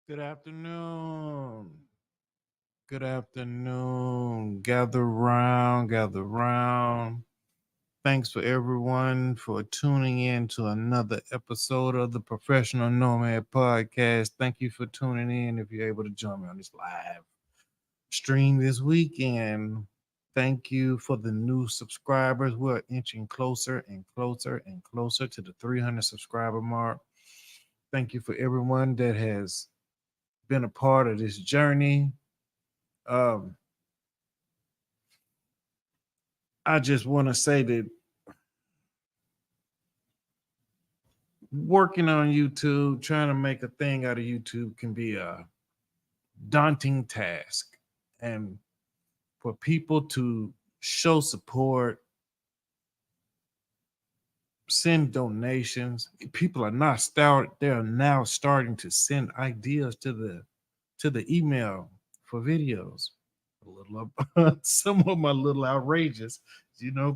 Good afternoon. Good afternoon. Gather round, gather round. Thanks for everyone for tuning in to another episode of the Professional Nomad Podcast. Thank you for tuning in if you're able to join me on this live stream this weekend. Thank you for the new subscribers. We're inching closer and closer and closer to the 300 subscriber mark. Thank you for everyone that has been a part of this journey. Um, I just want to say that working on YouTube, trying to make a thing out of YouTube can be a daunting task. And for people to show support, send donations, people are not they're now starting to send ideas to the email for videos. A little some of them are a little outrageous,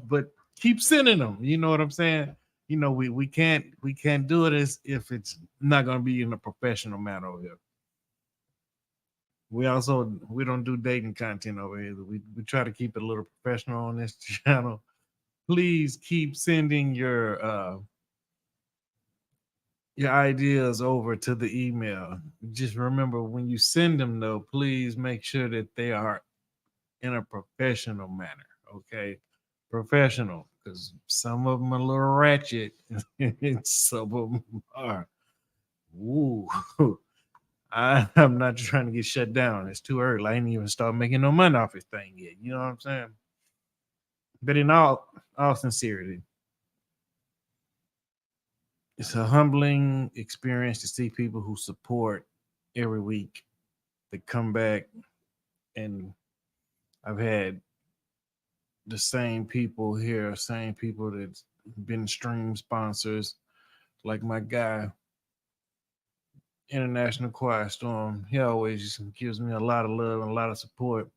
but keep sending them. You know what I'm saying? We can't do it as if it's not gonna be in a professional manner over here. We don't do dating content over here. We try to keep it a little professional on this channel. Please keep sending your ideas over to the email. Just remember when you send them though, please make sure that they are in a professional manner. Okay. Professional, because some of them are a little ratchet and some of them are. Ooh. I'm not trying to get shut down. It's too early. I ain't even start making no money off this thing yet. You know what I'm saying? But in all sincerity, it's a humbling experience to see people who support every week that come back. And I've had the same people here, same people that's been stream sponsors, like my guy, International Quiet Storm. He always gives me a lot of love and a lot of support.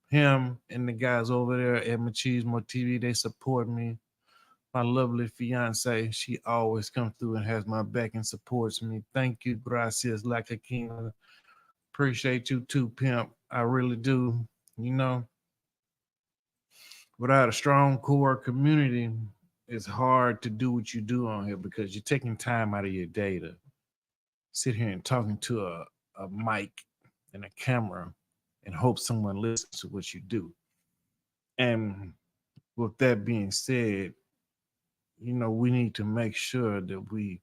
Him and the guys over there at Machismo TV, they support me. My lovely fiance, she always comes through and has my back and supports me. Thank you, gracias, like a king. Appreciate you too, pimp. I really do. You know, without a strong core community, it's hard to do what you do on here because you're taking time out of your day to sit here and talking to a mic and a camera and hope someone listens to what you do. And with that being said, we need to make sure that we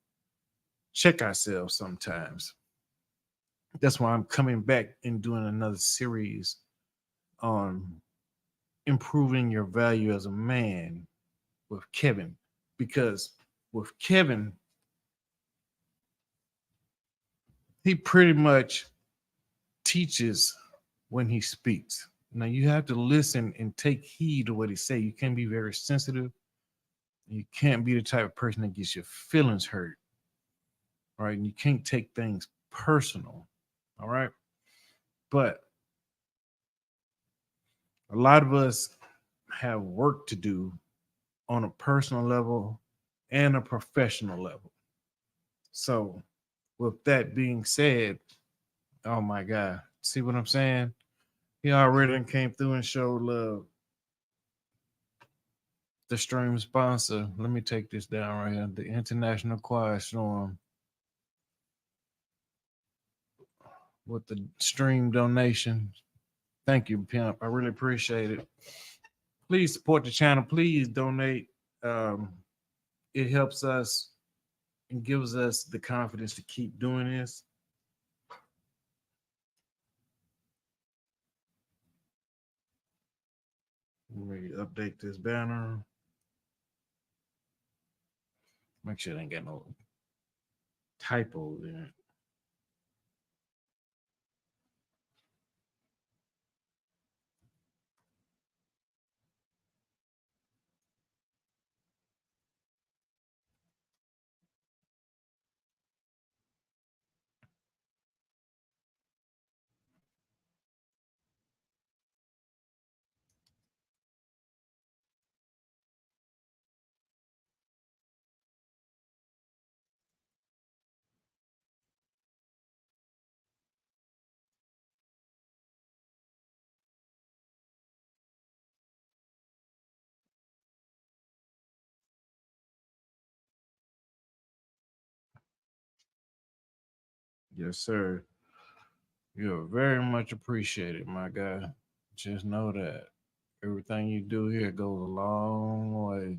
check ourselves sometimes. That's why I'm coming back and doing another series on improving your value as a man with Kevin. Because with Kevin, he pretty much teaches when he speaks. Now you have to listen and take heed to what he say. You can't be very sensitive. You can't be the type of person that gets your feelings hurt. Right? And you can't take things personal. All right. But a lot of us have work to do on a personal level and a professional level. So, with that being said, oh my God, see what I'm saying? He already came through and showed love. The stream sponsor, let me take this down right here. The International Quiet Storm. with the stream donation. Thank you, Pimp. I really appreciate it. Please support the channel. Please donate. Um, it helps us and gives us the confidence to keep doing this. Let me update this banner. Make sure it ain't got no typos in it. Yes, sir. You're very much appreciated, my guy. Just know that everything you do here goes a long way.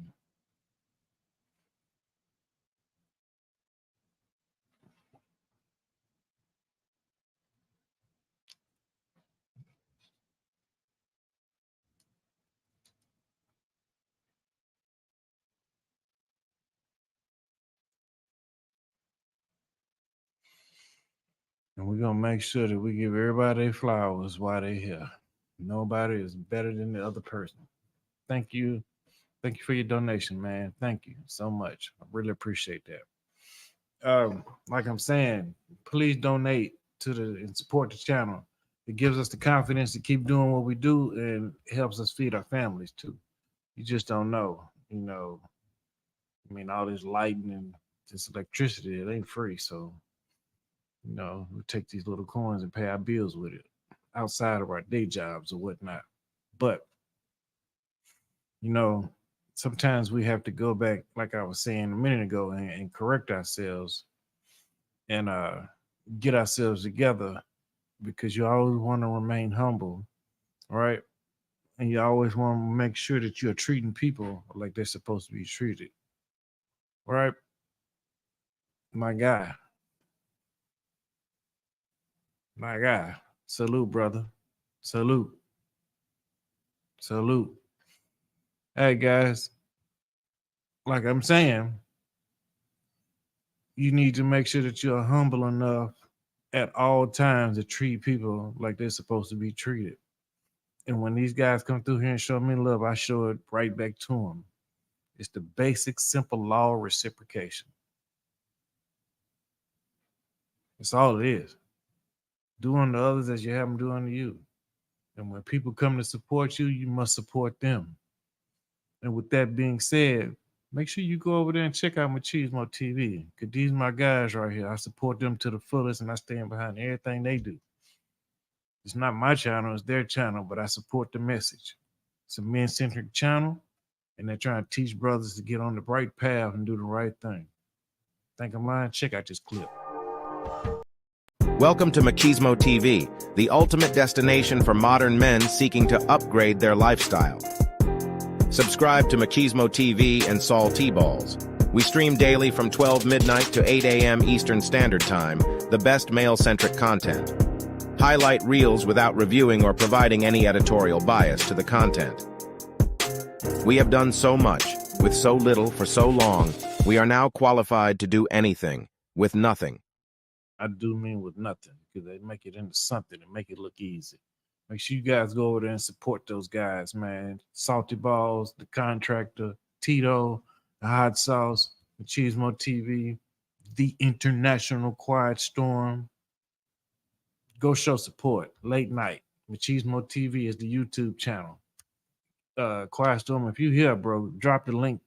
And we're gonna make sure that we give everybody their flowers while they're here. Nobody is better than the other person. Thank you. Thank you for your donation, man. Thank you so much. I really appreciate that. Like I'm saying, please donate to the and support the channel. It gives us the confidence to keep doing what we do and it helps us feed our families too. You just don't know, I mean, all this lighting and this electricity, it ain't free. So, we take these little coins and pay our bills with it outside of our day jobs or whatnot. But, you know, sometimes we have to go back, like I was saying a minute ago, and correct ourselves and get ourselves together because you always want to remain humble, right? And you always want to make sure that you're treating people like they're supposed to be treated, right? My guy, my guy. Salute, brother. Salute, salute. Hey, guys, like I'm saying, you need to make sure that you're humble enough at all times to treat people like they're supposed to be treated. And when these guys come through here and show me love, I show it right back to them. It's the basic, simple law of reciprocation. That's all it is. Do unto others as you have them do unto you. And when people come to support you, you must support them. And with that being said, make sure you go over there and check out Machismo TV. Because these are my guys right here. I support them to the fullest and I stand behind everything they do. It's not my channel, it's their channel, but I support the message. It's a men-centric channel, and they're trying to teach brothers to get on the right path and do the right thing. Think I'm lying? Check out this clip. Welcome to Machismo TV, the ultimate destination for modern men seeking to upgrade their lifestyle. Subscribe to Machismo TV and Saul T-Balls. We stream daily from 12 midnight to 8 a.m. Eastern Standard Time, the best male-centric content. Highlight reels without reviewing or providing any editorial bias to the content. We have done so much, with so little for so long, we are now qualified to do anything, with nothing. I do mean with nothing because they make it into something and make it look easy. Make sure you guys go over there and support those guys, man. Salty Balls, the contractor, Tito, the hot sauce, Machismo TV, the International Quiet Storm. Go show support. Late night. Machismo TV is the YouTube channel. Quiet Storm, if you here, bro, drop the link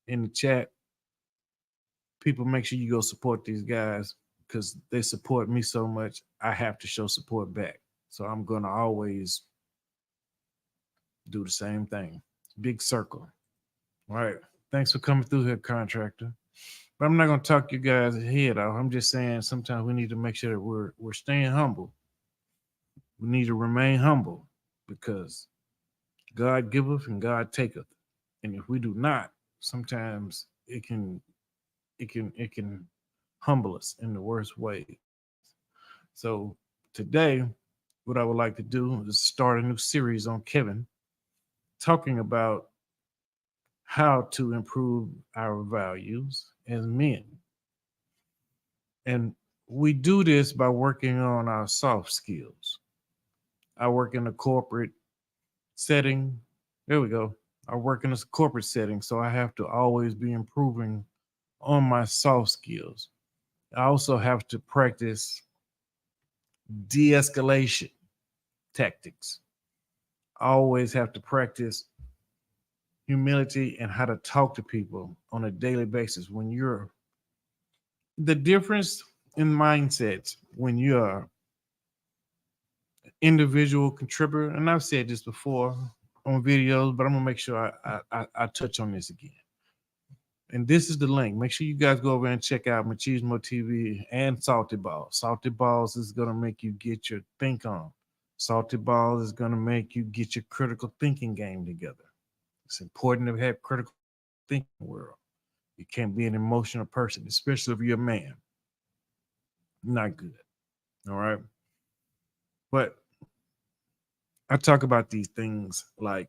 in the chat. People, make sure you go support these guys because they support me so much. I have to show support back. So I'm gonna always do the same thing. Big circle. All right. Thanks for coming through here, contractor. But I'm not gonna talk you guys' head off. I'm just saying sometimes we need to make sure that we're staying humble. We need to remain humble because God giveth and God taketh. And if we do not, sometimes it can humble us in the worst ways. So today, what I would like to do is start a new series on Kevin, talking about how to improve our values as men. And we do this by working on our soft skills. I work in a corporate setting. There we go. I work in a corporate setting, so I have to always be improving on my soft skills. I also have to practice de escalation tactics. I always have to practice humility and how to talk to people on a daily basis. When you're the difference in mindsets when you're individual contributor, and I've said this before on videos, but I'm gonna make sure I touch on this again. And this is the link. Make sure you guys go over and check out Machismo TV and Salty Balls. Salty Balls is gonna make you get your think on. Salty Balls is gonna make you get your critical thinking game together. It's important to have critical thinking in the world. You can't be an emotional person, especially if you're a man. Not good. All right. But I talk about these things like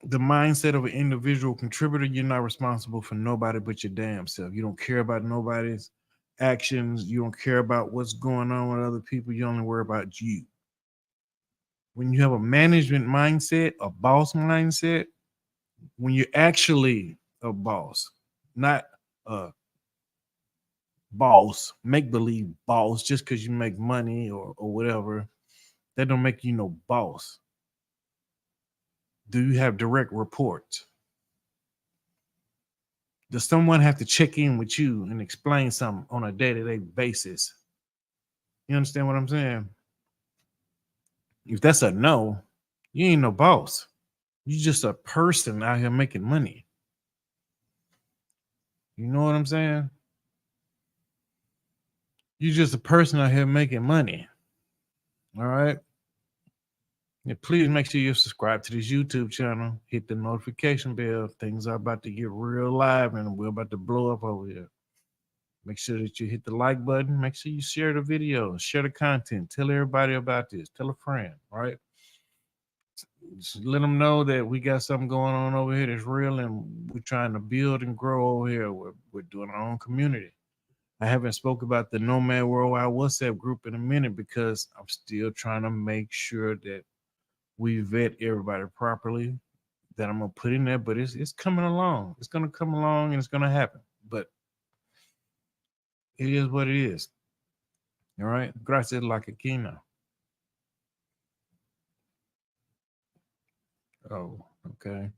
the mindset of an individual contributor. You're not responsible for nobody but your damn self. You don't care about nobody's actions. You don't care about what's going on with other people. You only worry about you. When you have a management mindset, a boss mindset, when you're actually a boss, not a boss, make believe boss, just because you make money or whatever, that don't make you no boss. Do you have direct reports? Does someone have to check in with you and explain something on a day-to-day basis? You understand what I'm saying? If that's a no, you ain't no boss. You just a person out here making money. You know what I'm saying? You just a person out here making money. All right. Yeah, please make sure you subscribe to this YouTube channel. Hit the notification bell. Things are about to get real live and we're about to blow up over here. Make sure that you hit the like button. Make sure you share the video, share the content. Tell everybody about this. Tell a friend, all right? Just let them know that we got something going on over here that's real and we're trying to build and grow over here. We're doing our own community. I haven't spoke about the Nomad Worldwide WhatsApp group in a minute because I'm still trying to make sure that we vet everybody properly that I'm gonna put in there, but it's coming along. It's gonna come along and it's gonna happen. But it is what it is. All right. Gracias la quina. Oh, okay.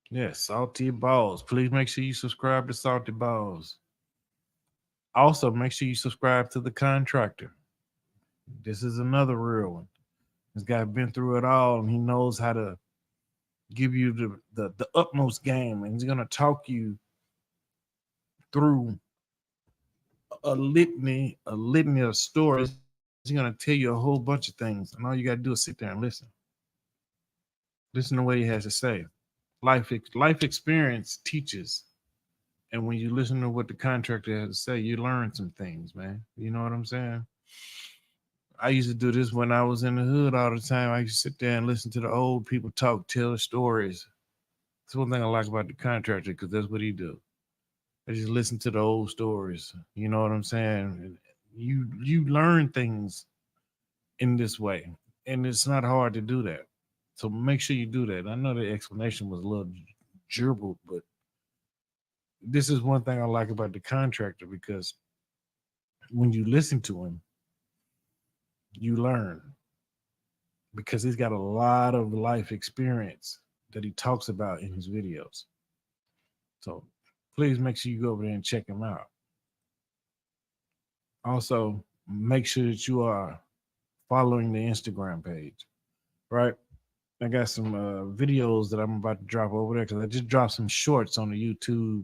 Yes, Salty Balls. Please make sure you subscribe to Salty Balls. Also, make sure you subscribe to the contractor. This is another real one. This guy been through it all and he knows how to give you the utmost game, and he's gonna talk you through a litany of stories. He's gonna tell you a whole bunch of things, and all you gotta do is sit there and listen. Listen to what he has to say. Life experience teaches, and when you listen to what the contractor has to say, you learn some things, man. You know what I'm saying? I used to do this when I was in the hood all the time. I used to sit there and listen to the old people talk, tell the stories. That's one thing I like about the contractor because that's what he do. I just listen to the old stories. You know what I'm saying? You learn things in this way, and it's not hard to do that. So make sure you do that. I know the explanation was a little gerbil, but this is one thing I like about the contractor because when you listen to him, you learn because he's got a lot of life experience that he talks about in his videos. So please make sure you go over there and check him out. Also, make sure that you are following the Instagram page, right? I got some videos that I'm about to drop over there because I just dropped some shorts on the YouTube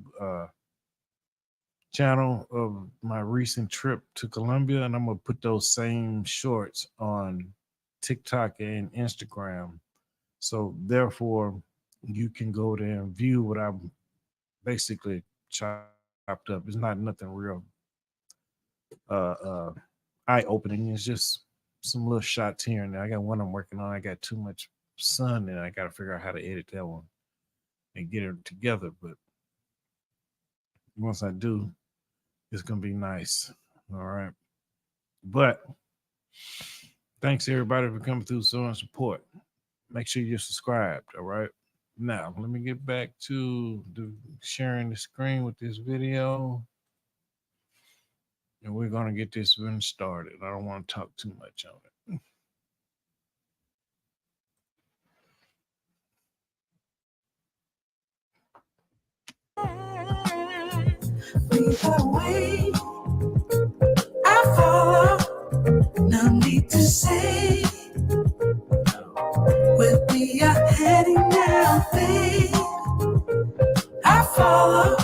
channel of my recent trip to Colombia, and I'm gonna put those same shorts on TikTok and Instagram. So therefore, you can go there and view what I'm basically chopped up. It's not nothing real uh, uh, eye opening. It's just some little shots here and there. I got one I'm working on. I got too much sun, and I got to figure out how to edit that one and get it together. But once I do, it's gonna be nice. All right. But thanks everybody for coming through, showing support. Make sure you're subscribed. All right. Now let me get back to sharing the screen with this video, and we're gonna get this one started. I don't want to talk too much on it. The way I follow, no need to say where we are heading now, babe. I follow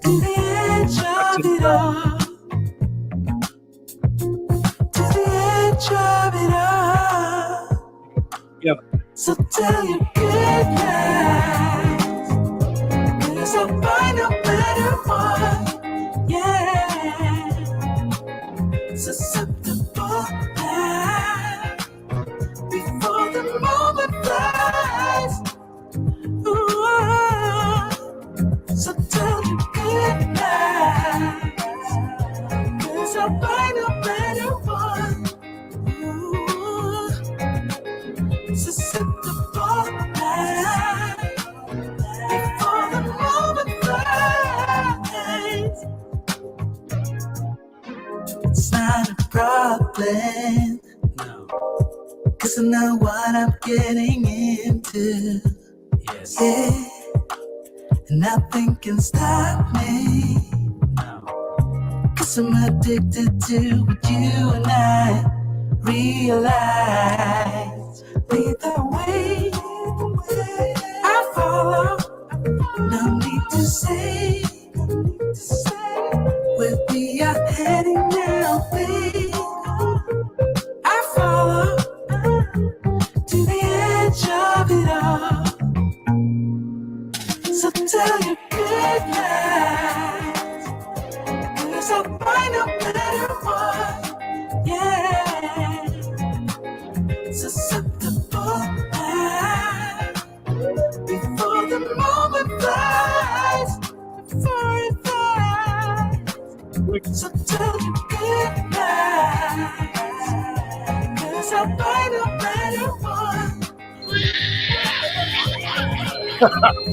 to the edge of it all, to the edge of it all. Yep. So tell your good night, 'cause I'll find a better one, yeah. Susceptible now, before the moment flies. Ooh, so tell you good night, 'cause I'll find a better one. Ooh, susceptible now, before the moment flies. It's not a problem, no, 'cause I know what I'm getting into. Yes. Yeah, and nothing can stop me, no, 'cause I'm addicted to what you and I realize. Lead the way, I follow, no need to say where we are heading now, babe. I follow to the edge of it all. So tell your good night, 'cause I'll find a better one, yeah. Susceptible now, before the moment flies, before it flies. So tell your good night, 'cause I'll find a better one.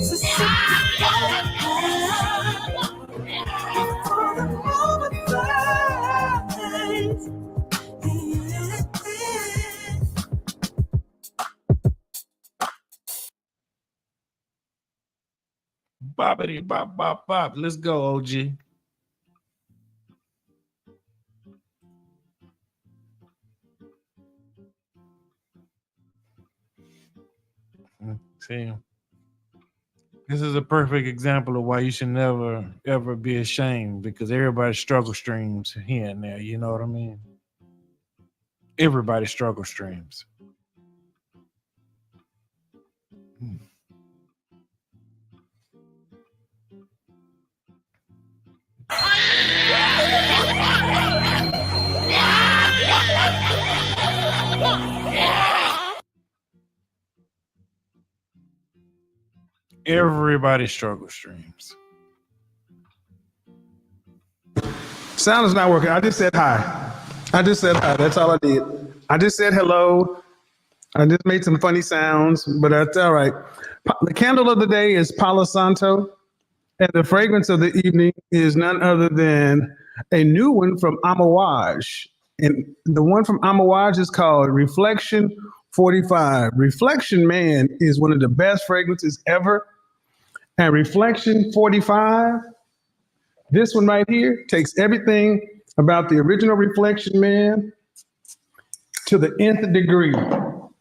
Susceptible now, before the moment flies. Boppity bop bop bop. Let's go, OG. See, this is a perfect example of why you should never ever be ashamed, because everybody struggle streams here and there. You know what I mean? Everybody struggle streams. Everybody struggle streams. Sound is not working. I just said hi. That's all I did. I just said hello. I just made some funny sounds, but that's all right. The candle of the day is Palo Santo, and the fragrance of the evening is none other than a new one from Amouage. And the one from Amouage is called Reflection 45. Reflection, man, is one of the best fragrances ever. And Reflection 45, this one right here, takes everything about the original Reflection, man, to the nth degree.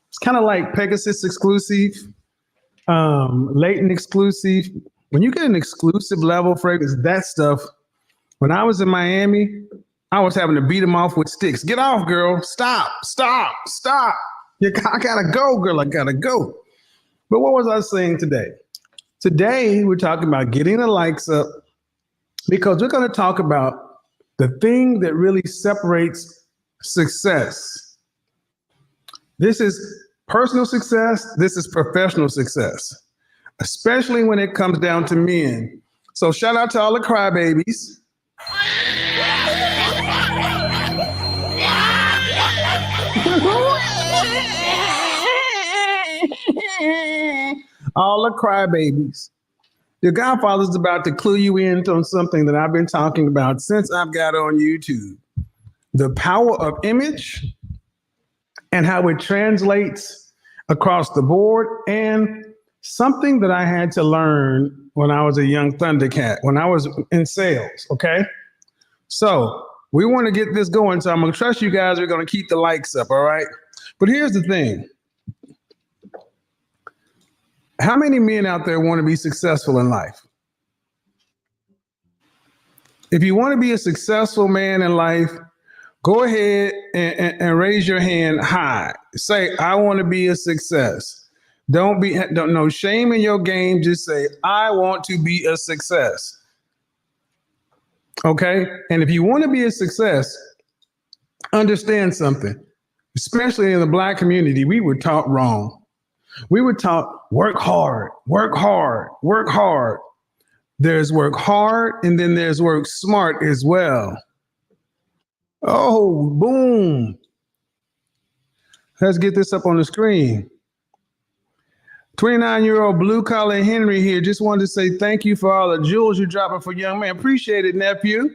It's kind of like Pegasus exclusive, latent exclusive. When you get an exclusive level fragrance, that stuff, when I was in Miami, I was having to beat them off with sticks. Get off, girl. Stop, stop, stop. I gotta go, girl. I gotta go. But what was I saying today? Today, we're talking about getting the likes up because we're going to talk about the thing that really separates success. This is personal success. This is professional success, especially when it comes down to men. So shout out to all the crybabies. All the crybabies. Your Godfather's about to clue you in on something that I've been talking about since I've got on YouTube. The power of image and how it translates across the board, and something that I had to learn when I was a young Thundercat, when I was in sales, okay? So we want to get this going, so I'm going to trust you guys. We're going to keep the likes up, all right? But here's the thing. How many men out there want to be successful in life? If you want to be a successful man in life, go ahead and raise your hand high. Say, I want to be a success. Don't no shame in your game. Just say, I want to be a success. Okay? And if you want to be a success, understand something. Especially in the Black community, we were taught wrong. We were taught work hard, work hard, work hard. There's work hard, and then there's work smart as well. Oh, boom. Let's get this up on the screen. 29-year-old blue collar Henry here. Just wanted to say thank you for all the jewels you're dropping for young man. Appreciate it, nephew.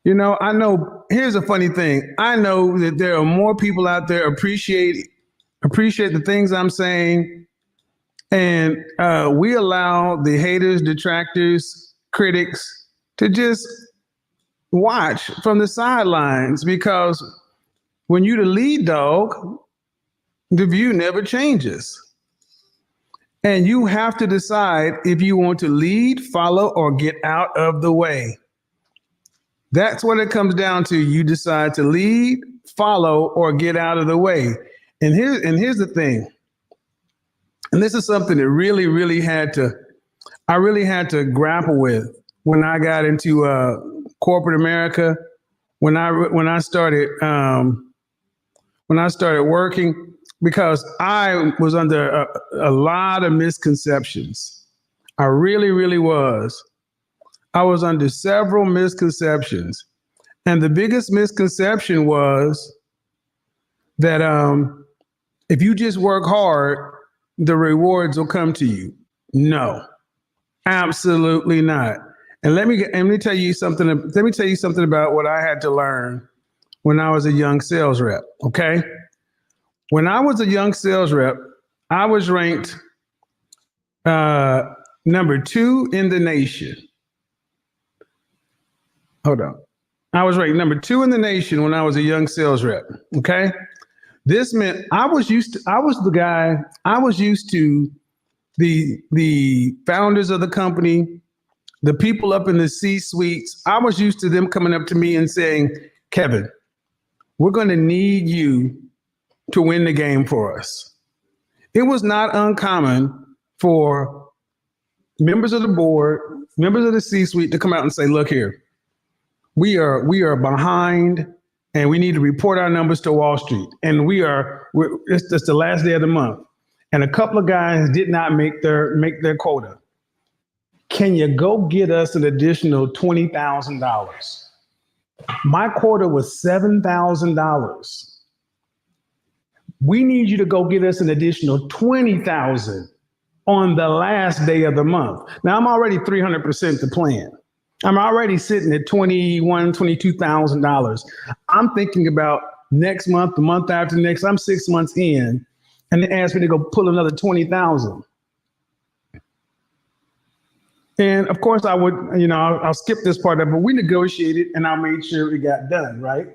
You know, I know, here's a funny thing. I know that there are more people out there appreciate the things I'm saying. And we allow the haters, detractors, critics to just watch from the sidelines, because when you're the lead dog, the view never changes. And you have to decide if you want to lead, follow, or get out of the way. That's what it comes down to. You decide to lead, follow, or get out of the way. And here's the thing. And this is something that I really had to grapple with when I got into corporate America, when I started working, because I was under a lot of misconceptions. I really, really was. I was under several misconceptions. And the biggest misconception was that if you just work hard, the rewards will come to you. No, absolutely not. And let me tell you something. Let me tell you something about what I had to learn when I was a young sales rep. Okay, when I was a young sales rep, I was ranked number 2 in the nation. Hold on. I was ranked number 2 in the nation when I was a young sales rep. Okay. This meant I was used to the founders of the company, the people up in the C-suites. I was used to them coming up to me and saying, Kevin, we're going to need you to win the game for us. It was not uncommon for members of the board, members of the C-suite to come out and say, look here, we are behind, and we need to report our numbers to Wall Street. And it's just the last day of the month. And a couple of guys did not make their quota. Can you go get us an additional $20,000? My quota was $7,000. We need you to go get us an additional $20,000 on the last day of the month. Now I'm already 300% the plan. I'm already sitting at $21,000, $22,000. I'm thinking about next month, the month after next. I'm 6 months in, and they asked me to go pull another $20,000. And of course, I would, I'll skip this part of it, but we negotiated, and I made sure it got done, right?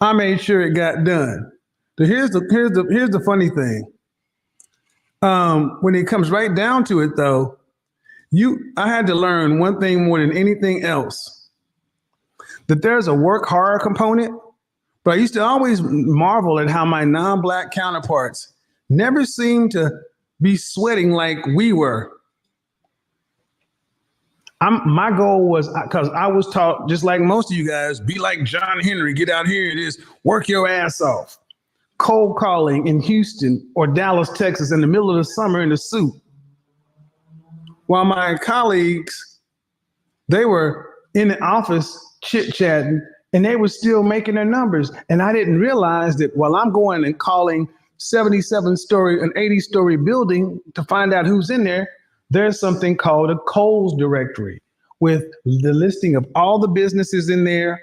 I made sure it got done. So here's the funny thing. When it comes right down to it, though, I had to learn one thing more than anything else, that there's a work hard component. But I used to always marvel at how my non-black counterparts never seemed to be sweating like we were. My goal was, because I was taught, just like most of you guys, be like John Henry, get out here and just work your ass off. Cold calling in Houston or Dallas, Texas in the middle of the summer in a suit. While my colleagues, they were in the office chit-chatting and they were still making their numbers. And I didn't realize that while I'm going and calling 77-story, an 80-story building to find out who's in there, there's something called a Coles directory with the listing of all the businesses in there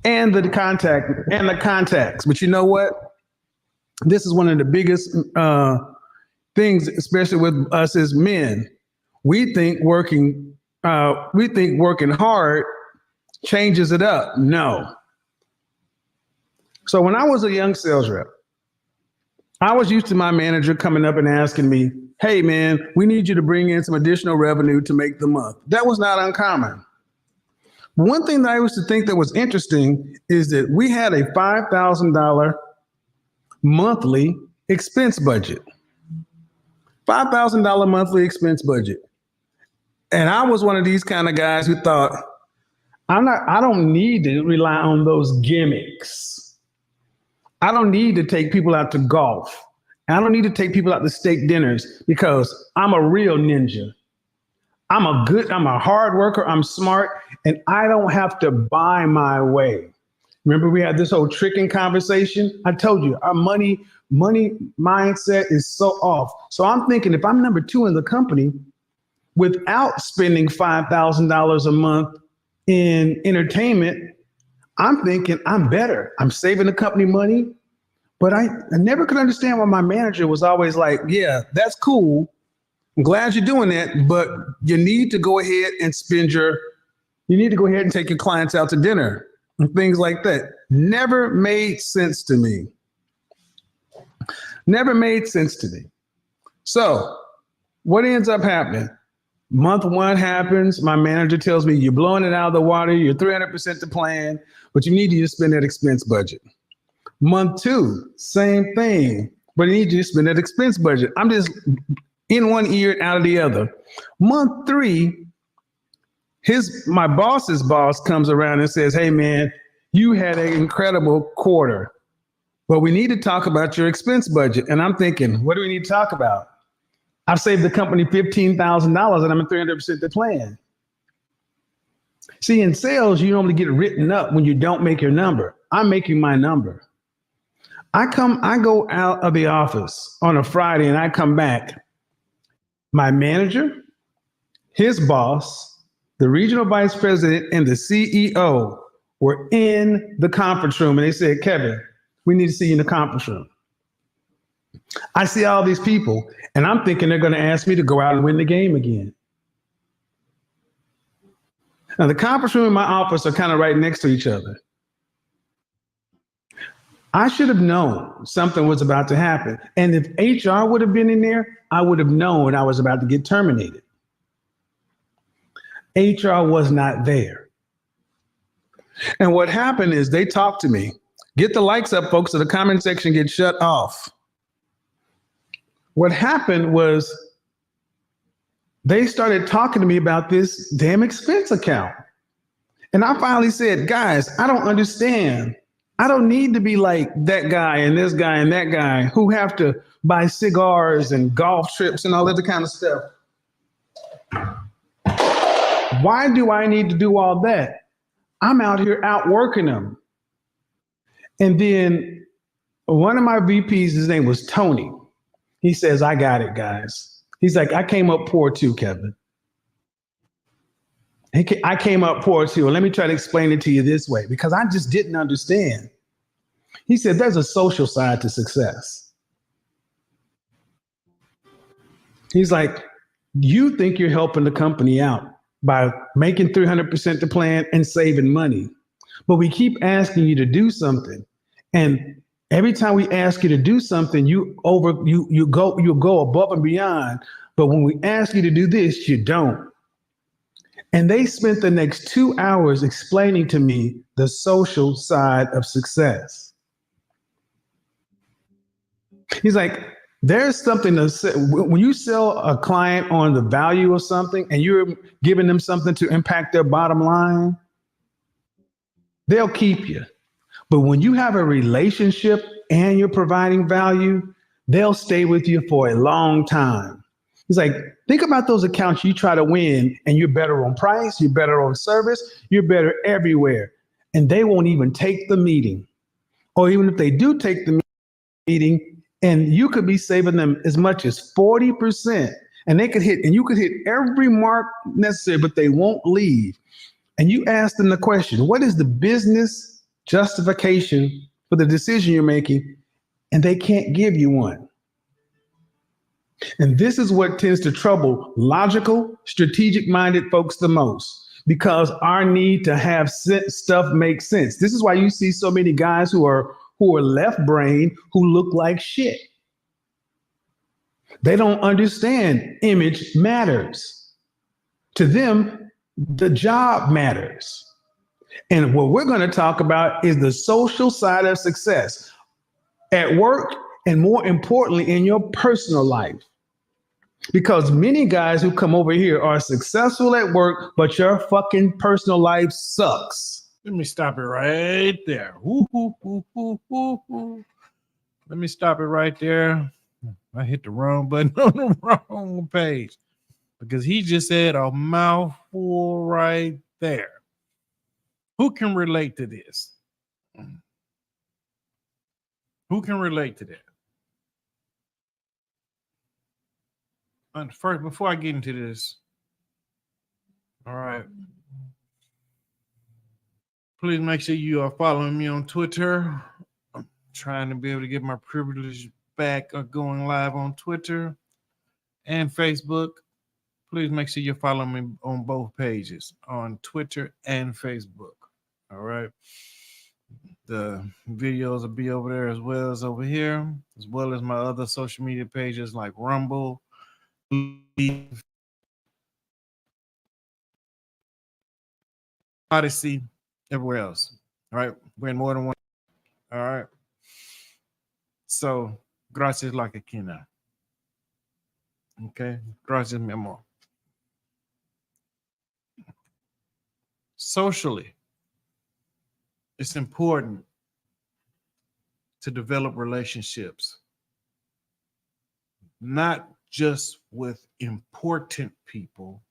and the contacts. But you know what? This is one of the biggest things, especially with us as men. We think working hard changes it up. No. So when I was a young sales rep, I was used to my manager coming up and asking me, hey man, we need you to bring in some additional revenue to make the month. That was not uncommon. One thing that I used to think that was interesting is that we had a $5,000 monthly expense budget. $5,000 monthly expense budget. And I was one of these kind of guys who thought, I don't need to rely on those gimmicks. I don't need to take people out to golf. I don't need to take people out to steak dinners because I'm a real ninja. I'm a hard worker. I'm smart, and I don't have to buy my way. Remember, we had this whole tricking conversation. I told you our money mindset is so off. So I'm thinking if I'm number 2 in the company without spending $5,000 a month in entertainment, I'm thinking I'm better. I'm saving the company money. But I never could understand why my manager was always like, yeah, that's cool. I'm glad you're doing that, but you need to go ahead and take your clients out to dinner and things like that. Never made sense to me. Never made sense to me. So what ends up happening? Month 1 happens. My manager tells me you're blowing it out of the water. You're 300% to plan, but you need to just spend that expense budget. Month 2, same thing, but you need to spend that expense budget. I'm just in one ear and out of the other. Month 3, my boss's boss comes around and says, hey man, you had an incredible quarter, but we need to talk about your expense budget. And I'm thinking, what do we need to talk about? I've saved the company $15,000 and I'm at 300% to plan. See, in sales, you normally get written up when you don't make your number. I'm making my number. I go out of the office on a Friday and I come back. My manager, his boss, the regional vice president, and the CEO were in the conference room and they said, Kevin, we need to see you in the conference room. I see all these people and I'm thinking they're going to ask me to go out and win the game again. Now, the conference room and my office are kind of right next to each other. I should have known something was about to happen. And if HR would have been in there, I would have known I was about to get terminated. HR was not there. And what happened is they talked to me. Get the likes up, folks, so the comment section gets shut off. What happened was they started talking to me about this damn expense account. And I finally said, guys, I don't understand. I don't need to be like that guy and this guy and that guy who have to buy cigars and golf trips and all that kind of stuff. Why do I need to do all that? I'm out here outworking them. And then one of my VPs, his name was Tony. He says, I got it, guys. He's like, I came up poor too, Kevin. I came up poor too. And let me try to explain it to you this way, because I just didn't understand. He said, there's a social side to success. He's like, you think you're helping the company out by making 300% the plan and saving money. But we keep asking you to do something. And every time we ask you to do something, you go above and beyond. But when we ask you to do this, you don't. And they spent the next 2 hours explaining to me the social side of success. He's like, there's something to say. When you sell a client on the value of something and you're giving them something to impact their bottom line, they'll keep you. But when you have a relationship and you're providing value, they'll stay with you for a long time. It's like, think about those accounts you try to win and you're better on price, you're better on service, you're better everywhere. And they won't even take the meeting. Or even if they do take the meeting, and you could be saving them as much as 40%. And you could hit every mark necessary, but they won't leave. And you ask them the question, what is the business justification for the decision you're making? And they can't give you one. And this is what tends to trouble logical, strategic minded folks the most, because our need to have stuff make sense. This is why you see so many guys who are left brain who look like shit. They don't understand image matters. To them, the job matters. And what we're going to talk about is the social side of success at work and, more importantly, in your personal life. Because many guys who come over here are successful at work, but your fucking personal life sucks. Let me stop it right there. Let me stop it right there. I hit the wrong button on the wrong page because he just said a mouthful right there. Who can relate to this? Who can relate to that? And first, before I get into this, all right, please make sure you are following me on Twitter. I'm trying to be able to get my privilege back of going live on Twitter and Facebook. Please make sure you follow me on both pages, on Twitter and Facebook. All right. The videos will be over there as well as over here, as well as my other social media pages like Rumble, Odyssey, everywhere else. All right. We're in more than one. All right. So, gracias la quina. Okay. Gracias, mi amor. Socially, it's important to develop relationships, not just with important people,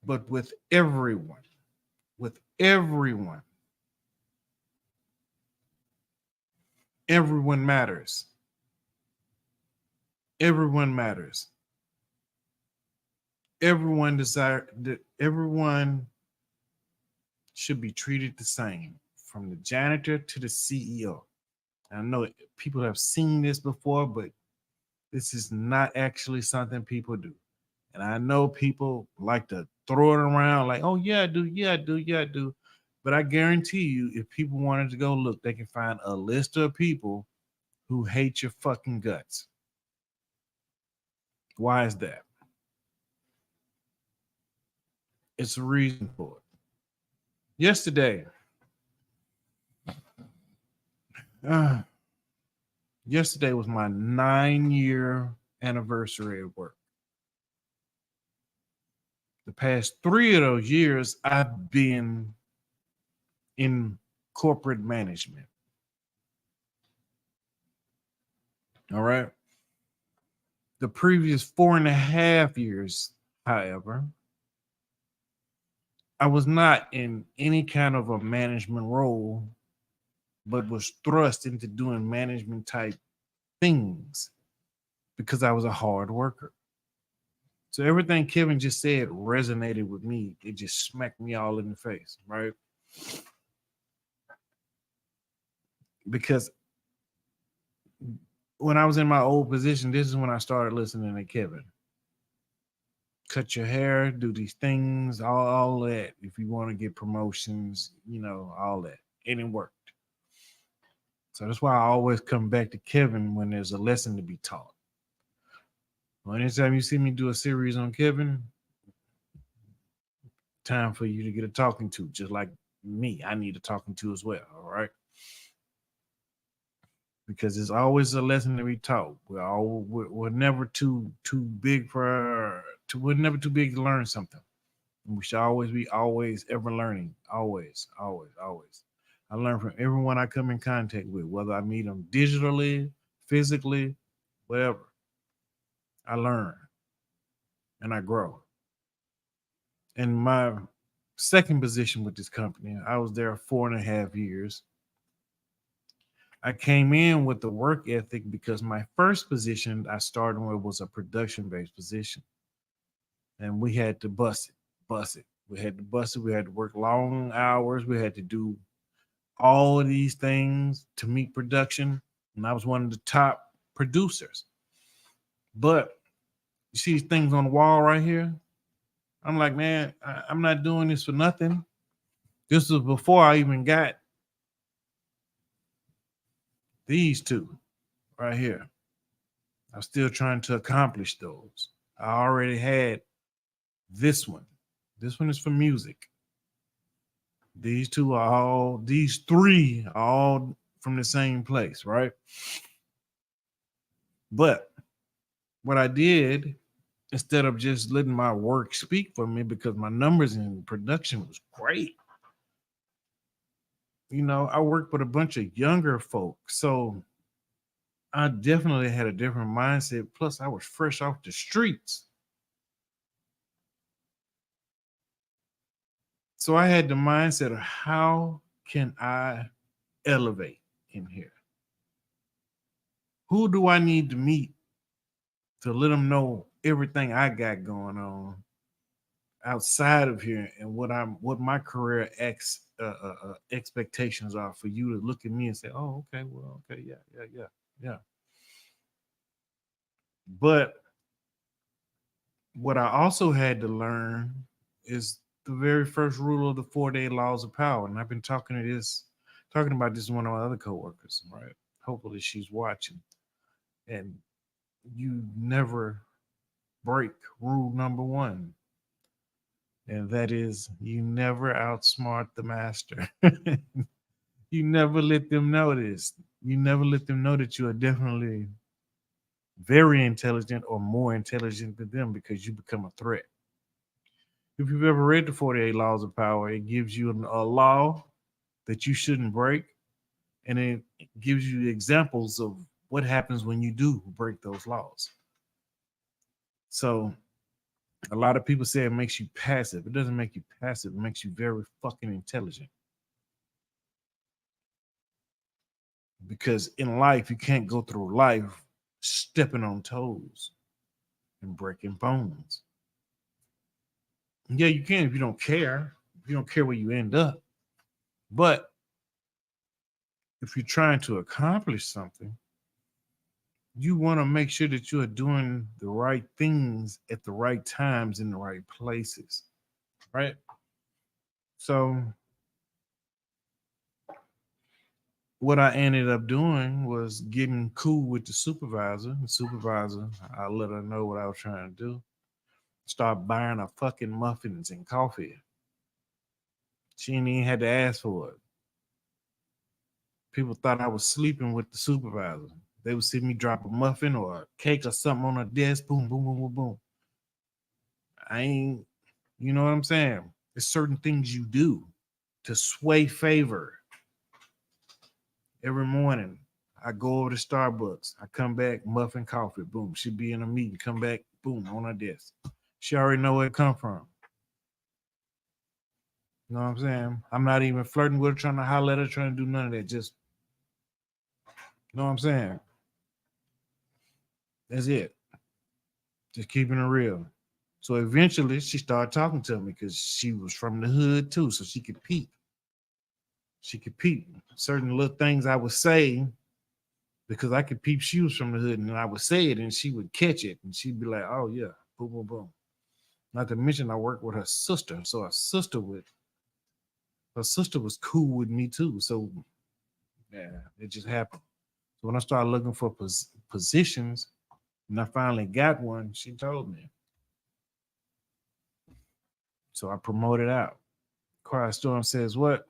but with everyone. With everyone. Everyone matters. Everyone matters. Everyone should be treated the same, from the janitor to the CEO. I know people have seen this before, but this is not actually something people do. And I know people like to throw it around like, oh, yeah, I do. Yeah, I do. Yeah, I do. But I guarantee you, if people wanted to go look, they can find a list of people who hate your fucking guts. Why is that? It's a reason for it. Yesterday was my 9-year anniversary at work. The past 3 of those years, I've been in corporate management. All right. The previous 4.5 years, however, I was not in any kind of a management role, but was thrust into doing management type things because I was a hard worker. So everything Kevin just said resonated with me. It just smacked me all in the face, right? Because when I was in my old position, this is when I started listening to Kevin. cut your hair, do these things, all that. If you want to get promotions, all that. And it worked. So that's why I always come back to Kevin when there's a lesson to be taught. Well, anytime you see me do a series on Kevin, time for you to get a talking to, just like me. I need a talking to as well. All right. Because there's always a lesson to be taught. We're never too big we're never too big to learn something. We should always be ever learning. Always. I learn from everyone I come in contact with, whether I meet them digitally, physically, whatever. I learn and I grow. In my second position with this company, I was there 4.5 years. I came in with the work ethic because my first position I started with was a production-based position. And we had to bust it. We had to bust it. We had to work long hours. We had to do all of these things to meet production. And I was one of the top producers. But you see these things on the wall right here? I'm like, man, I'm not doing this for nothing. This was before I even got these two right here. I'm still trying to accomplish those. I already had this one. This one is for music. These three are all from the same place, right? But what I did, instead of just letting my work speak for me, because my numbers in production was great. I worked with a bunch of younger folks. So I definitely had a different mindset. Plus, I was fresh off the streets. So I had the mindset of how can I elevate in here? Who do I need to meet to let them know everything I got going on outside of here and what my career expectations are for you to look at me and say, oh, okay, well, okay, yeah. But what I also had to learn is the very first rule of the 4-day laws of power. And I've been talking about this with one of my other coworkers, right? Hopefully she's watching. And you never break rule number 1. And that is you never outsmart the master. You never let them know this. You never let them know that you are definitely very intelligent or more intelligent than them, because you become a threat. If you've ever read the 48 Laws of Power, it gives you a law that you shouldn't break. And it gives you examples of what happens when you do break those laws. So a lot of people say it makes you passive. It doesn't make you passive. It makes you very fucking intelligent. Because in life, you can't go through life stepping on toes and breaking bones. Yeah, you can if you don't care. If you don't care where you end up. But if you're trying to accomplish something, you want to make sure that you are doing the right things at the right times in the right places, right? So what I ended up doing was getting cool with the supervisor. The supervisor, I let her know what I was trying to do. Start buying her fucking muffins and coffee. She ain't even had to ask for it. People thought I was sleeping with the supervisor. They would see me drop a muffin or a cake or something on her desk. Boom, boom, boom, boom, boom. I ain't, you know what I'm saying? There's certain things you do to sway favor. Every morning, I go over to Starbucks. I come back, muffin, coffee. Boom. She'd be in a meeting. Come back, boom, on her desk. She already know where it come from. You know what I'm saying? I'm not even flirting with her, trying to holler at her, trying to do none of that. Just, you know what I'm saying? That's it. Just keeping it real. So eventually she started talking to me because she was from the hood too, so she could peep. She could peep certain little things I would say because I could peep she was from the hood, and I would say it and she would catch it and she'd be like, oh yeah, boom, boom, boom. Not to mention I worked with her sister, so her sister was cool with me too. So yeah, it just happened. So when I started looking for positions, and I finally got one, she told me. So I promoted out. Quiet Storm says, "What?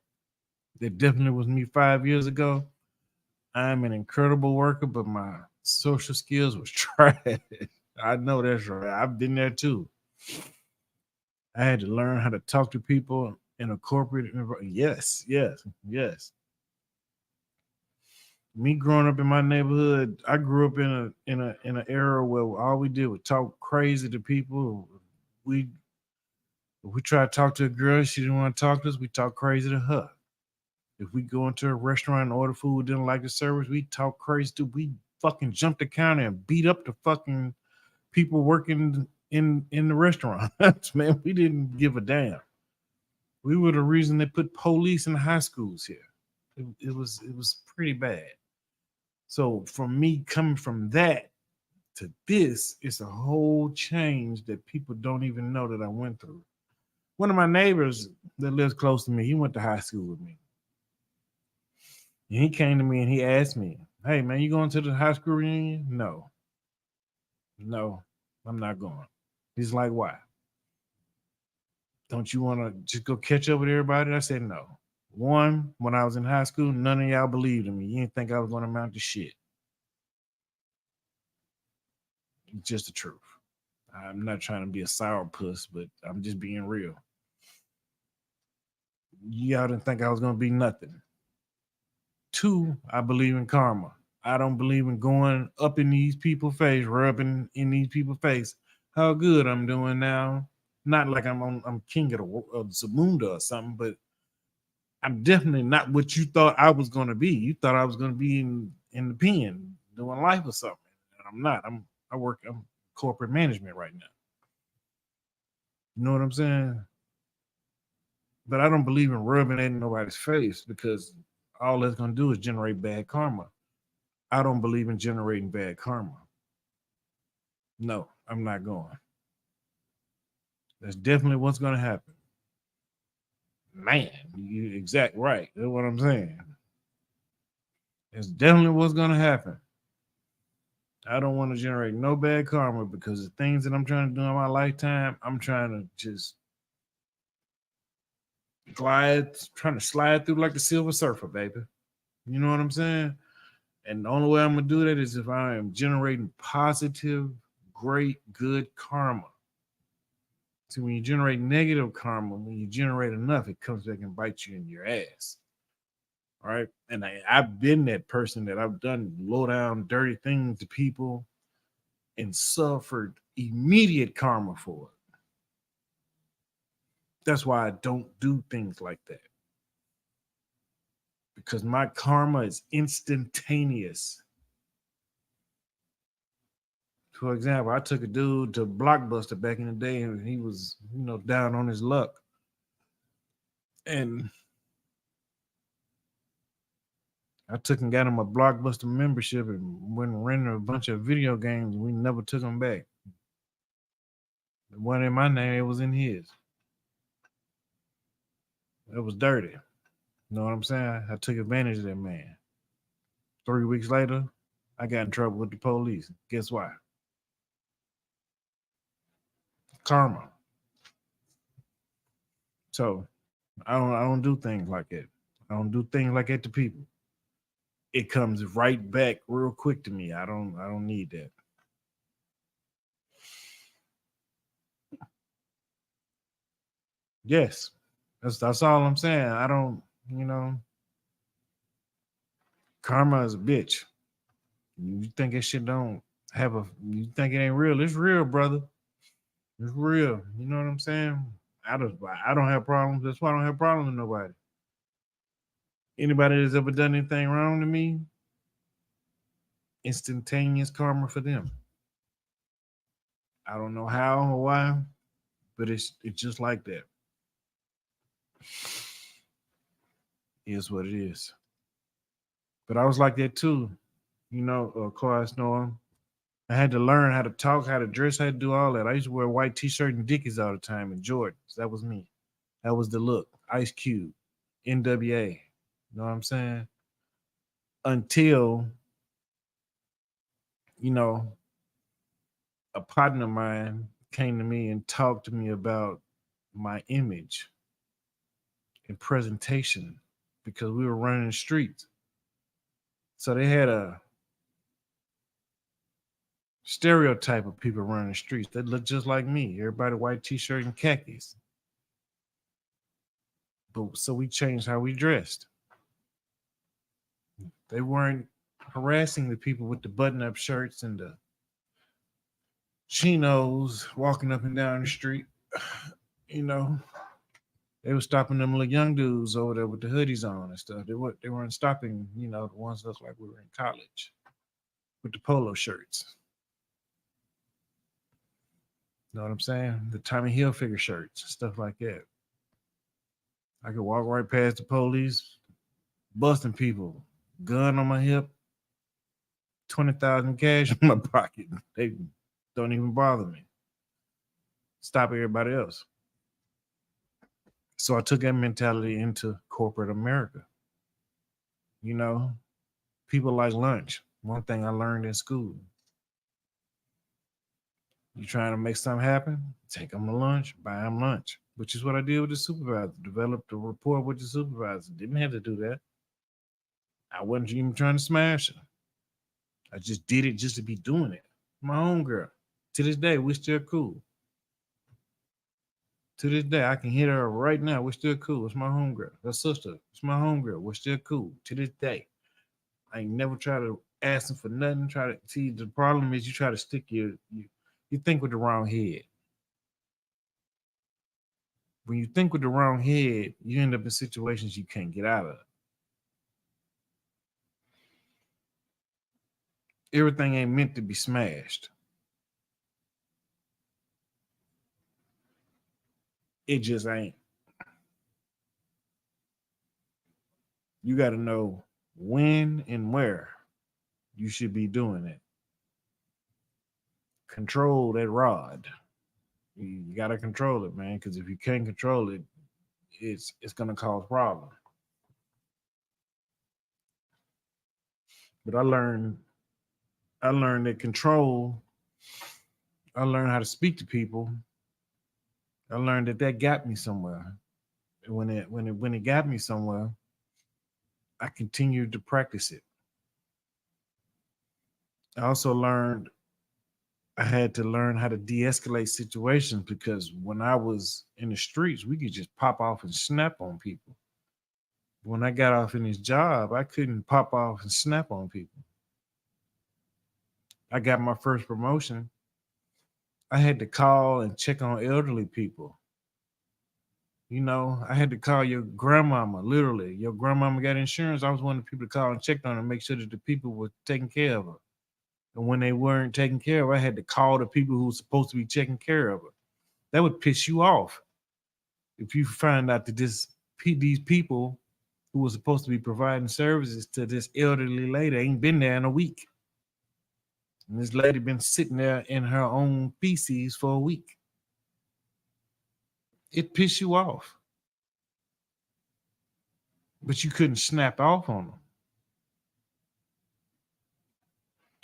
It definitely was me 5 years ago. I'm an incredible worker, but my social skills was trash." I know that's right. I've been there too. I had to learn how to talk to people in a corporate environment. Yes, yes, yes. Me growing up in my neighborhood, I grew up in an era where all we did was talk crazy to people. We if we tried to talk to a girl, she didn't want to talk to us. We talk crazy to her. If we go into a restaurant and order food, didn't like the service, we talk crazy to. We fucking jump the counter and beat up the fucking people working in the restaurant. Man, we didn't give a damn. We were the reason they put police in high schools here. It was pretty bad. So from me coming from that to this, it's a whole change that people don't even know that I went through. One of my neighbors that lives close to me, he went to high school with me. And he came to me and he asked me, "Hey man, you going to the high school reunion?" No, no, I'm not going. He's like, "Why? Don't you want to just go catch up with everybody?" I said, "No. One, when I was in high school, none of y'all believed in me. You didn't think I was going to amount to shit. It's just the truth. I'm not trying to be a sourpuss, but I'm just being real. Y'all didn't think I was going to be nothing. Two, I believe in karma. I don't believe in going up in these people's face, rubbing in these people's face how good I'm doing now. Not like I'm king of Zamunda or something, but I'm definitely not what you thought I was going to be. You thought I was going to be in the pen doing life or something. And I'm not. I'm corporate management right now. You know what I'm saying? But I don't believe in rubbing it in nobody's face because all that's going to do is generate bad karma. I don't believe in generating bad karma. No, I'm not going. That's definitely what's going to happen. Man, you exact right. That's what I'm saying. It's definitely what's going to happen. I don't want to generate no bad karma because the things that I'm trying to do in my lifetime, I'm trying to just trying to slide through like the Silver Surfer, baby. You know what I'm saying? And the only way I'm gonna do that is if I am generating positive, great, good karma. See, when you generate negative karma, when you generate enough, it comes back and bites you in your ass. All right. And I've been that person that I've done low down, dirty things to people and suffered immediate karma for it. That's why I don't do things like that. Because my karma is instantaneous. For example, I took a dude to Blockbuster back in the day and he was, down on his luck. And I took and got him a Blockbuster membership and went and rented a bunch of video games. And we never took him back. It wasn't in my name, it was in his. It was dirty. You know what I'm saying? I took advantage of that man. 3 weeks later, I got in trouble with the police. Guess why? Karma. So I don't do things like that. I don't do things like that to people. It comes right back real quick to me. I don't need that. Yes. That's all I'm saying. I don't, you know, karma is a bitch. You think that shit don't you think it ain't real. It's real, brother. It's real. You know what I'm saying? I don't have problems. That's why I don't have problems with nobody. Anybody that's ever done anything wrong to me, instantaneous karma for them. I don't know how or why, but it's just like that. Is what it is. But I was like that too. Quiet storm. I had to learn how to talk, how to dress, how to do all that. I used to wear a white t-shirt and Dickies all the time and Jordans. That was me. That was the look. Ice Cube, NWA. You know what I'm saying? Until, you know, a partner of mine came to me and talked to me about my image and presentation because we were running the streets. So they had a stereotype of people running the streets that look just like me. Everybody white t-shirt and khakis. But so we changed how we dressed. They weren't harassing the people with the button-up shirts and the chinos walking up and down the street. You know, they were stopping them little young dudes over there with the hoodies on and stuff. They weren't stopping, you know, the ones that looked like we were in college with the polo shirts. You know what I'm saying? The Tommy Hilfiger shirts, stuff like that. I could walk right past the police, busting people, gun on my hip, 20,000 cash in my pocket. They don't even bother me. Stop everybody else. So I took that mentality into corporate America. You know, people like lunch. One thing I learned in school. You trying to make something happen? Take them to lunch, buy them lunch, which is what I did with the supervisor. Developed a rapport with the supervisor. Didn't have to do that. I wasn't even trying to smash her. I just did it just to be doing it. My own girl. To this day, we're still cool. To this day, I can hit her right now. We're still cool. It's my homegirl. Her sister. It's my homegirl. We're still cool. To this day. I ain't never try to ask them for nothing. Try to see the problem is you try to stick you think with the wrong head. When you think with the wrong head, you end up in situations you can't get out of. Everything ain't meant to be smashed. It just ain't. You got to know when and where you should be doing it. Control that rod. You got to control it, man, because if you can't control it, it's going to cause problems. But I learned that control. I learned how to speak to people. I learned that got me somewhere. When it got me somewhere, I continued to practice it. I also learned I had to learn how to de-escalate situations because when I was in the streets, we could just pop off and snap on people. When I got off in this job, I couldn't pop off and snap on people. I got my first promotion. I had to call and check on elderly people. You know, I had to call your grandmama, literally. Your grandmama got insurance. I was one of the people to call and check on her and make sure that the people were taking care of her. And when they weren't taken care of, I had to call the people who were supposed to be taking care of her. That would piss you off if you find out that these people who were supposed to be providing services to this elderly lady ain't been there in a week. And this lady been sitting there in her own feces for a week. It piss you off. But you couldn't snap off on them.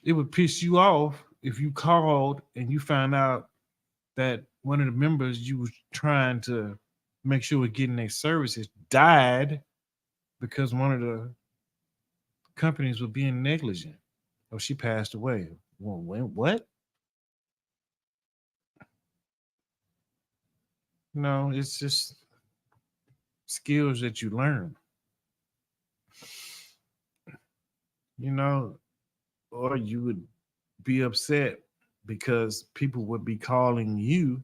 It would piss you off if you called and you found out that one of the members you was trying to make sure was getting their services died because one of the companies was being negligent. Oh, she passed away. Well, what? No, it's just skills that you learn, you know, or you would be upset because people would be calling you,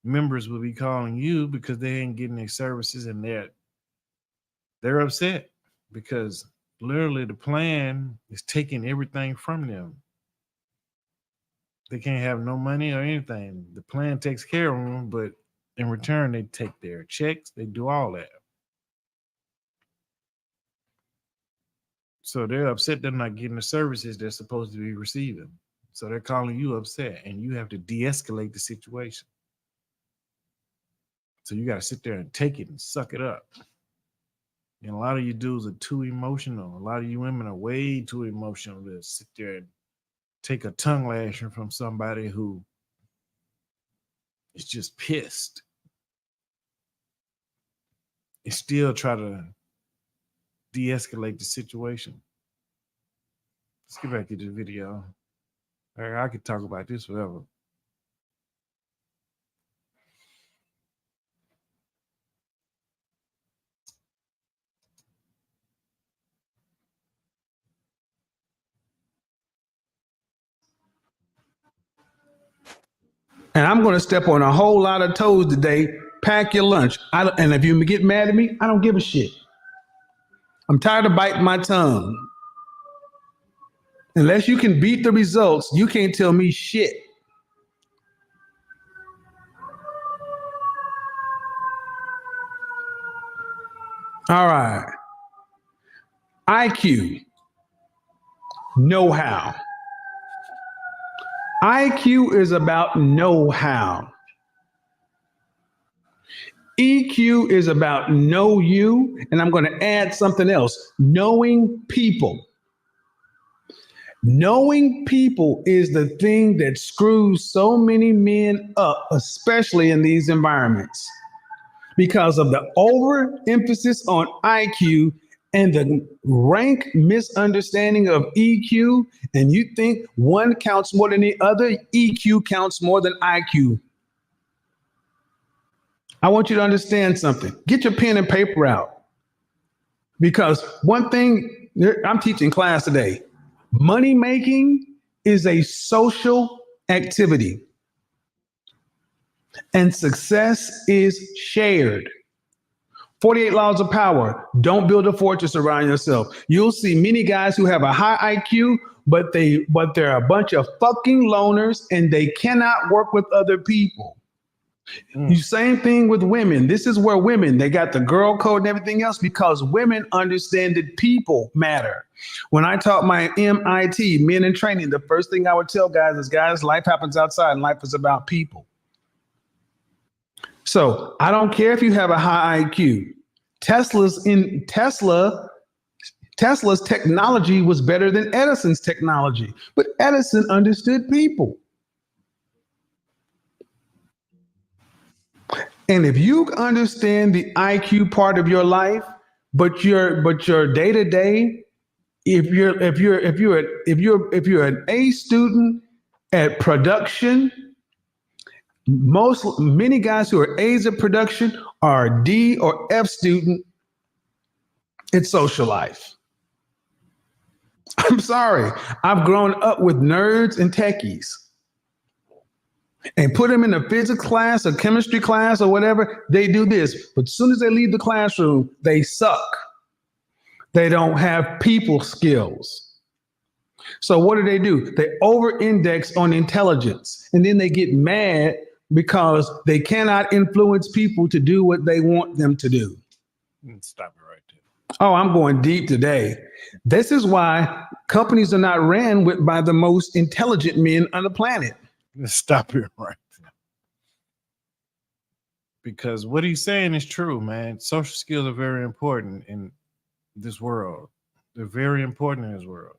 members would be calling you because they ain't getting their services and they're upset because literally the plan is taking everything from them. They can't have no money or anything. The plan takes care of them, but in return, they take their checks, they do all that. So they're upset they're not getting the services they're supposed to be receiving. So they're calling you upset, and you have to de-escalate the situation. So you got to sit there and take it and suck it up. And a lot of you dudes are too emotional. A lot of you women are way too emotional to sit there and take a tongue lashing from somebody who is just pissed and still try to de-escalate the situation. Let's get back to the video. I could talk about this forever. And I'm going to step on a whole lot of toes today. Pack your lunch. And if you get mad at me, I don't give a shit. I'm tired of biting my tongue. Unless you can beat the results, you can't tell me shit. All right. IQ, know-how. IQ is about know-how. EQ is about know you, and I'm going to add something else, knowing people. Knowing people is the thing that screws so many men up, especially in these environments, because of the overemphasis on IQ and the rank misunderstanding of EQ. And you think one counts more than the other, EQ counts more than IQ. I want you to understand something. Get your pen and paper out. Because one thing I'm teaching class today, money making is a social activity. And success is shared. 48 laws of power. Don't build a fortress around yourself. You'll see many guys who have a high IQ, but they're a bunch of fucking loners and they cannot work with other people. The same thing with women. This is where women, they got the girl code and everything else because women understand that people matter. When I taught my MIT, men in training, the first thing I would tell guys is, guys, life happens outside and life is about people. So I don't care if you have a high IQ. Tesla's technology was better than Edison's technology, but Edison understood people. And if you understand the IQ part of your life, but your day to day, if you're an A student at production, many guys who are A's at production are a D or F student at social life. I'm sorry, I've grown up with nerds and techies. And put them in a physics class or chemistry class or whatever, they do this. But as soon as they leave the classroom, they suck. They don't have people skills. So what do? They over-index on intelligence. And then they get mad because they cannot influence people to do what they want them to do. Stop it right there. Oh, I'm going deep today. This is why companies are not ran by the most intelligent men on the planet. Stop it right there. Because what he's saying is true, man. Social skills are very important in this world. They're very important in this world.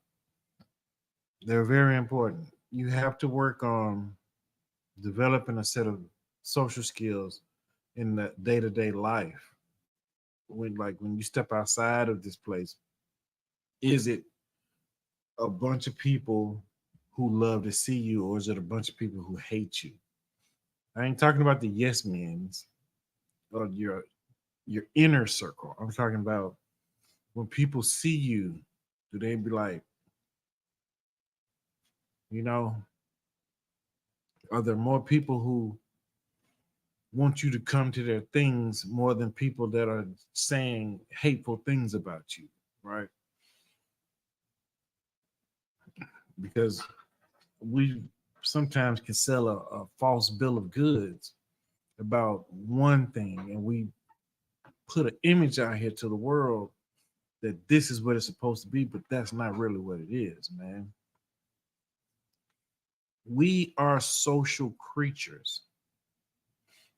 They're very important. You have to work on developing a set of social skills in the day-to-day life. When you step outside of this place, is it a bunch of people who love to see you, or is it a bunch of people who hate you? I ain't talking about the yes men's or your inner circle. I'm talking about when people see you, do they be like, are there more people who want you to come to their things more than people that are saying hateful things about you, right? Because we sometimes can sell a false bill of goods about one thing, and we put an image out here to the world that this is what it's supposed to be, but that's not really what it is, man. We are social creatures.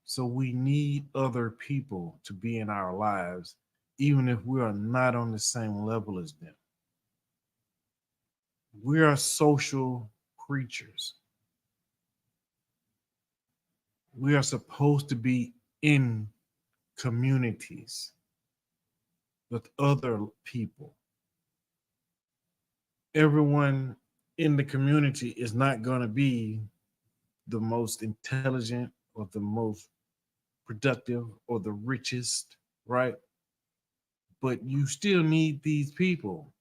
So we need other people to be in our lives, even if we are not on the same level as them. We are social creatures. We are supposed to be in communities with other people. Everyone in the community is not going to be the most intelligent or the most productive or the richest, right? But you still need these people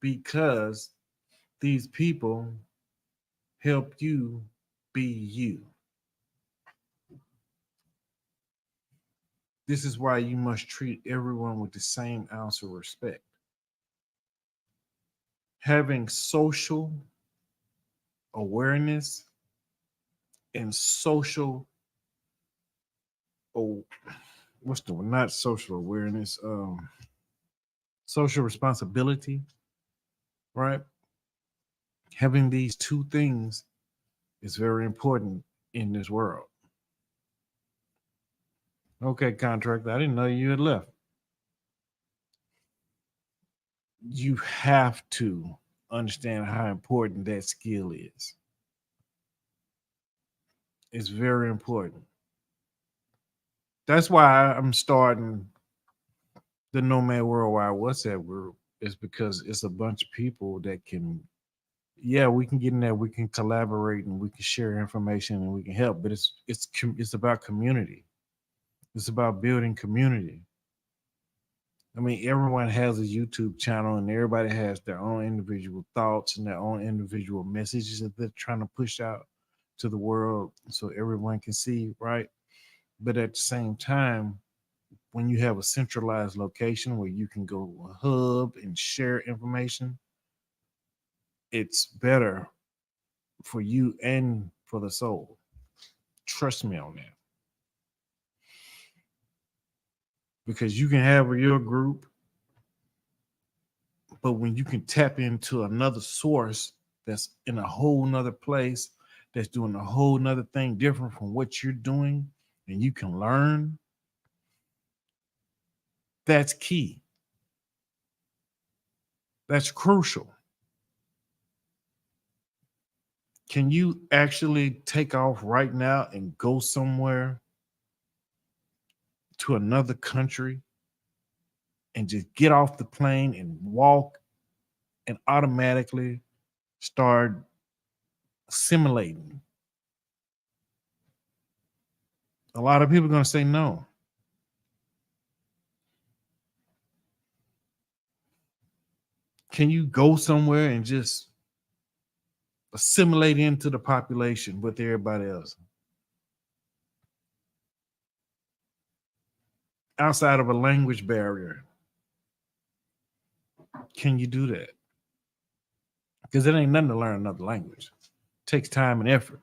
because these people help you be you. This is why you must treat everyone with the same ounce of respect. Having social awareness and social, oh, what's the one? Not social awareness, social responsibility, right? Having these two things is very important in this world. Okay, contractor, I didn't know you had left. You have to understand how important that skill is. It's very important. That's why I'm starting the Nomad Worldwide WhatsApp group. Is because it's a bunch of people that can, yeah, we can get in there, we can collaborate, and we can share information, and we can help. But it's about community. It's about building community. I mean, everyone has a YouTube channel, and everybody has their own individual thoughts and their own individual messages that they're trying to push out to the world so everyone can see, right? But at the same time, when you have a centralized location where you can go to a hub and share information, it's better for you and for the soul. Trust me on that. Because you can have your group, but when you can tap into another source that's in a whole nother place, that's doing a whole nother thing different from what you're doing, and you can learn, that's key. That's crucial. Can you actually take off right now and go somewhere to another country and just get off the plane and walk and automatically start assimilating? A lot of people are going to say no. Can you go somewhere and just assimilate into the population with everybody else outside of a language barrier? Can you do that? Because it ain't nothing to learn another language. It takes time and effort.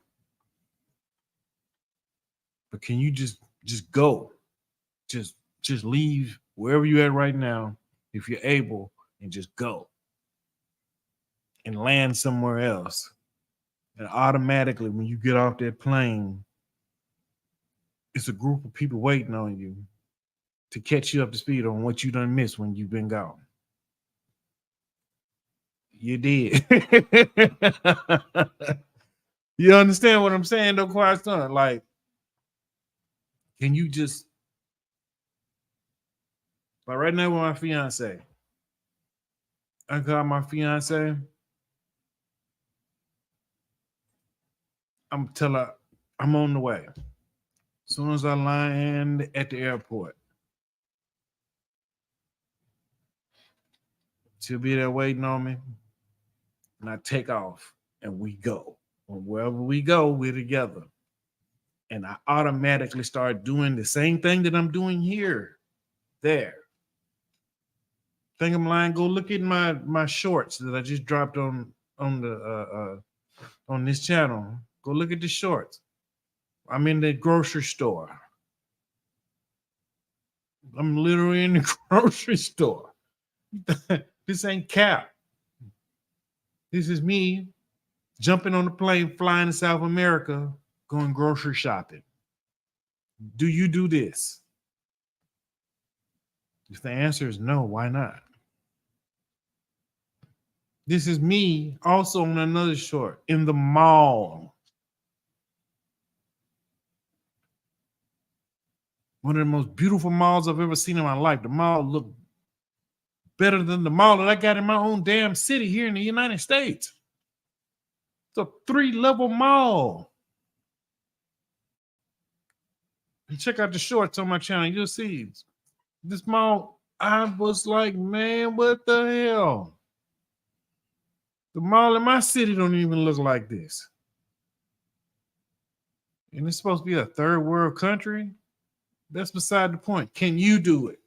But can you just go? Just leave wherever you're at right now, if you're able, and just go and land somewhere else. And automatically, when you get off that plane, it's a group of people waiting on you to catch you up to speed on what you done missed when you've been gone. You did. You understand what I'm saying, though, Quiet Son? Like, can you just, like right now with my fiance, I call my fiance, I'm tell her I'm on the way. As soon as I land at the airport, she'll be there waiting on me, and I take off and we go. And wherever we go, we're together. And I automatically start doing the same thing that I'm doing here, there. Think I'm lying? Go look at my shorts that I just dropped on the on this channel. Go look at the shorts. I'm in the grocery store. I'm literally in the grocery store. This ain't cap. This is me jumping on the plane, flying to South America, going grocery shopping. Do you do this? If the answer is no, why not? This is me also on another short in the mall. One of the most beautiful malls I've ever seen in my life. The mall looked better than the mall that I got in my own damn city here in the United States. It's a 3-level mall. And check out the shorts on my channel. You'll see this mall. I was like, man, what the hell? The mall in my city don't even look like this. And it's supposed to be a third world country. That's beside the point. Can you do it?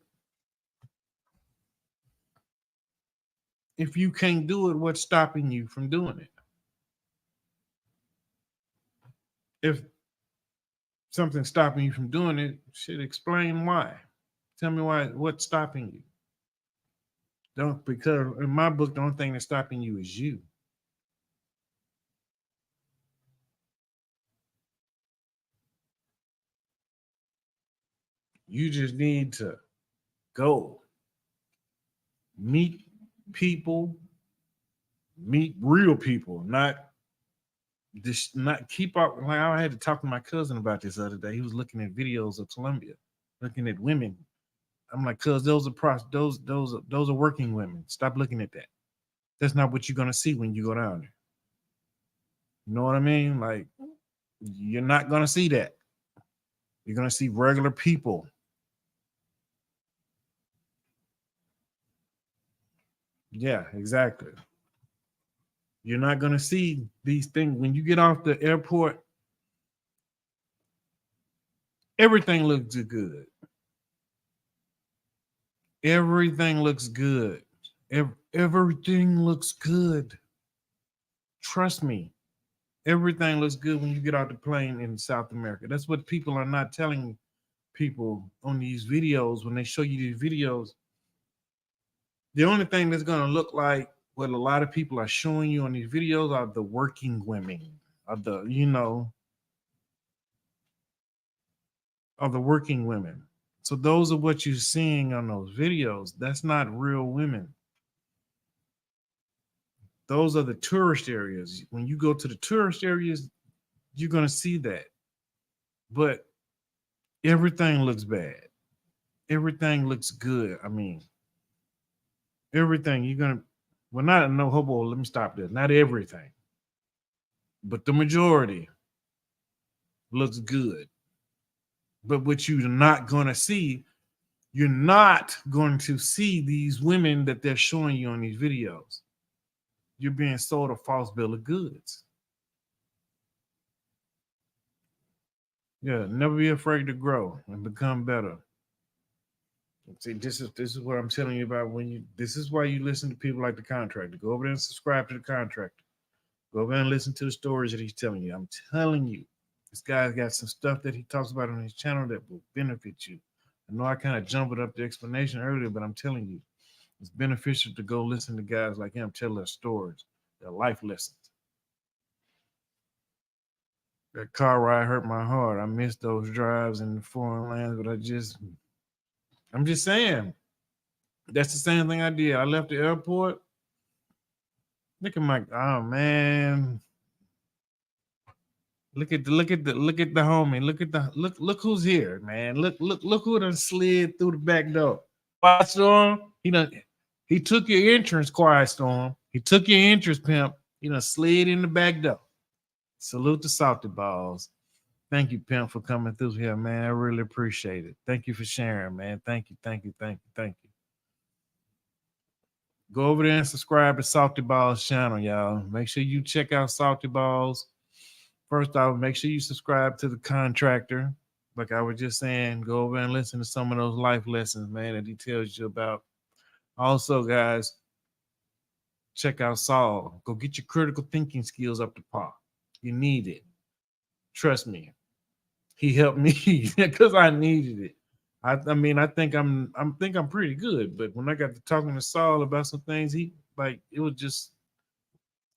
If you can't do it, what's stopping you from doing it? If something's stopping you from doing it, should explain why. Tell me why. What's stopping you? Don't, because in my book, the only thing that's stopping you is you. You just need to go meet people, meet real people, not keep up. Like I had to talk to my cousin about this the other day. He was looking at videos of Colombia, looking at women. I'm like, cuz those are working women. Stop looking at that. That's not what you're gonna see when you go down there. You know what I mean? Like, you're not gonna see that. You're gonna see regular people. Yeah, exactly. You're not gonna see these things when you get off the airport. Everything looks good. Everything looks good. Everything looks good. Trust me. Everything looks good when you get off the plane in South America. That's what people are not telling people on these videos when they show you these videos. The only thing that's going to look like what a lot of people are showing you on these videos are the working women, of the, of the working women. So those are what you're seeing on those videos. That's not real women. Those are the tourist areas. When you go to the tourist areas, you're going to see that. But everything looks bad. Everything looks good. I mean, everything you're going to, well, not no hobo. Let me stop there. Not everything, but the majority looks good. But what you're not going to see, you're not going to see these women that they're showing you on these videos. You're being sold a false bill of goods. Yeah, never be afraid to grow and become better. See, this is what I'm telling you about. This is why you listen to people like the contractor. Go over there and subscribe to the contractor. Go over there and listen to the stories that he's telling you. I'm telling you, this guy's got some stuff that he talks about on his channel that will benefit you. I know I kind of jumped up the explanation earlier, but I'm telling you, it's beneficial to go listen to guys like him tell their stories, their life lessons. That car ride hurt my heart. I missed those drives in the foreign lands, but I'm just saying, that's the same thing I did. I left the airport. Look at my, oh man. Look at the homie. Look who's here, man. Look who done slid through the back door. Quiet Storm. He took your entrance, Quiet Storm. He took your entrance, pimp. He done slid in the back door. Salute to Salty Balls. Thank you, pimp, for coming through here, man. I really appreciate it. Thank you for sharing, man. Thank you. Go over there and subscribe to Salty Balls channel, y'all. Make sure you check out Salty Balls. First off, make sure you subscribe to the contractor. Like I was just saying, go over and listen to some of those life lessons, man, that he tells you about. Also, guys, check out Saul. Go get your critical thinking skills up to par. You need it. Trust me. He helped me because I needed it. I think I'm pretty good, but when I got to talking to Saul about some things, it was just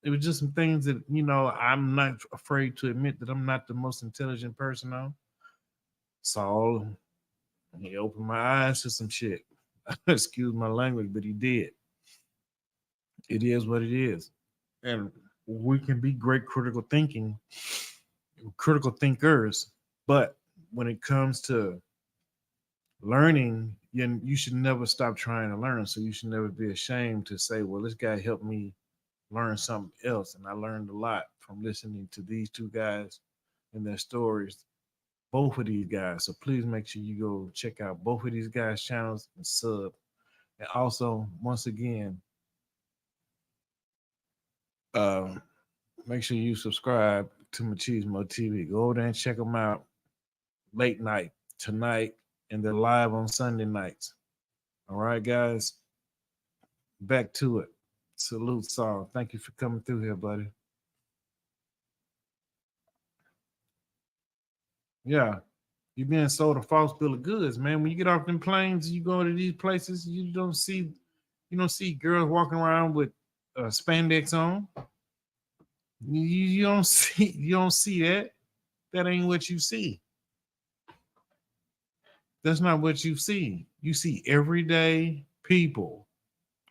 It was just some things that, you know, I'm not afraid to admit that I'm not the most intelligent person on. Saul, he opened my eyes to some shit. Excuse my language, but he did. It is what it is. And we can be great critical thinkers, but when it comes to learning, you should never stop trying to learn. So you should never be ashamed to say, well, this guy helped me learn something else. And I learned a lot from listening to these two guys and their stories, both of these guys. So please make sure you go check out both of these guys' channels and sub. And also, once again, uh, make sure you subscribe to Machismo TV. Go over there and check them out late night tonight, and they're live on Sunday nights. All right, guys, back to it. Salute, Saul. Thank you for coming through here, buddy. Yeah, you're being sold a false bill of goods, man. When you get off them planes, you go to these places, you don't see girls walking around with spandex on. You don't see that. That ain't what you see. That's not what you see. You see everyday people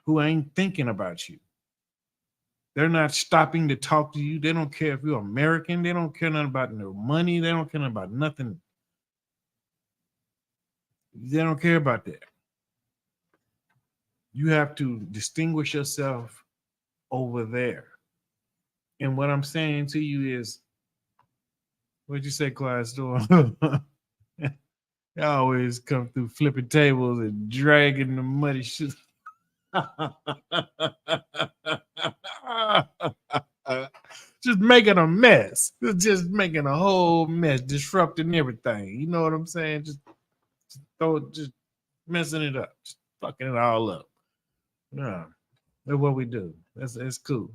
who ain't thinking about you. They're not stopping to talk to you. They don't care if you're American. They don't care nothing about no money. They don't care nothing about nothing. They don't care about that. You have to distinguish yourself over there. And what I'm saying to you is, what'd you say, Clyde Storm? They always come through flipping tables and dragging the muddy shit. Just making a mess. Just making a whole mess, disrupting everything. You know what I'm saying? Just messing it up, just fucking it all up. Yeah, that's what we do. That's cool.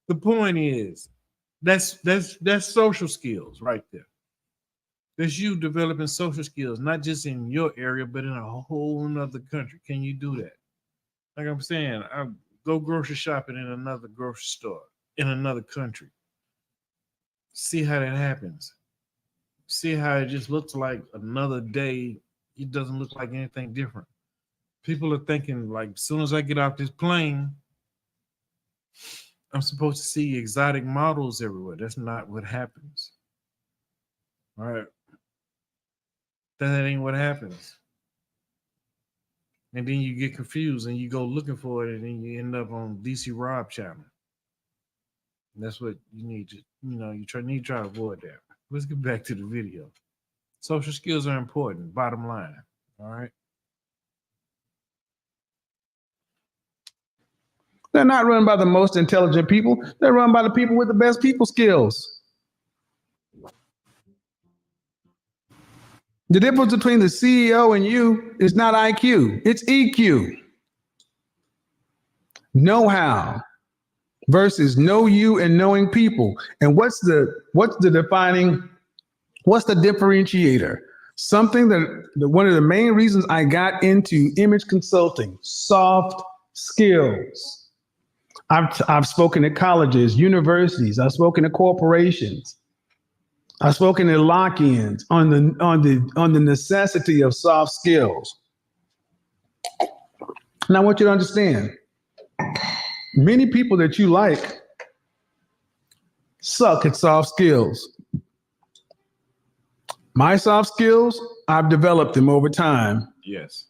The point is, that's social skills right there. That's you developing social skills, not just in your area, but in a whole nother country. Can you do that? Like I'm saying, I go grocery shopping in another grocery store in another country. See how that happens. See how it just looks like another day. It doesn't look like anything different. People are thinking, like, as soon as I get off this plane, I'm supposed to see exotic models everywhere. That's not what happens. All right. That ain't what happens. And then you get confused and you go looking for it, and then you end up on DC Rob channel. And that's what you need to, need to try to avoid that. Let's get back to the video. Social skills are important, bottom line. All right. They're not run by the most intelligent people. They're run by the people with the best people skills. The difference between the CEO and you is not IQ, it's EQ. Know-how versus know you and knowing people. And what's the differentiator? Something that one of the main reasons I got into image consulting, soft skills. I've spoken at colleges, universities, I've spoken at corporations. I've spoken at lock-ins on the necessity of soft skills. And I want you to understand, many people that you like suck at soft skills. My soft skills, I've developed them over time. Yes.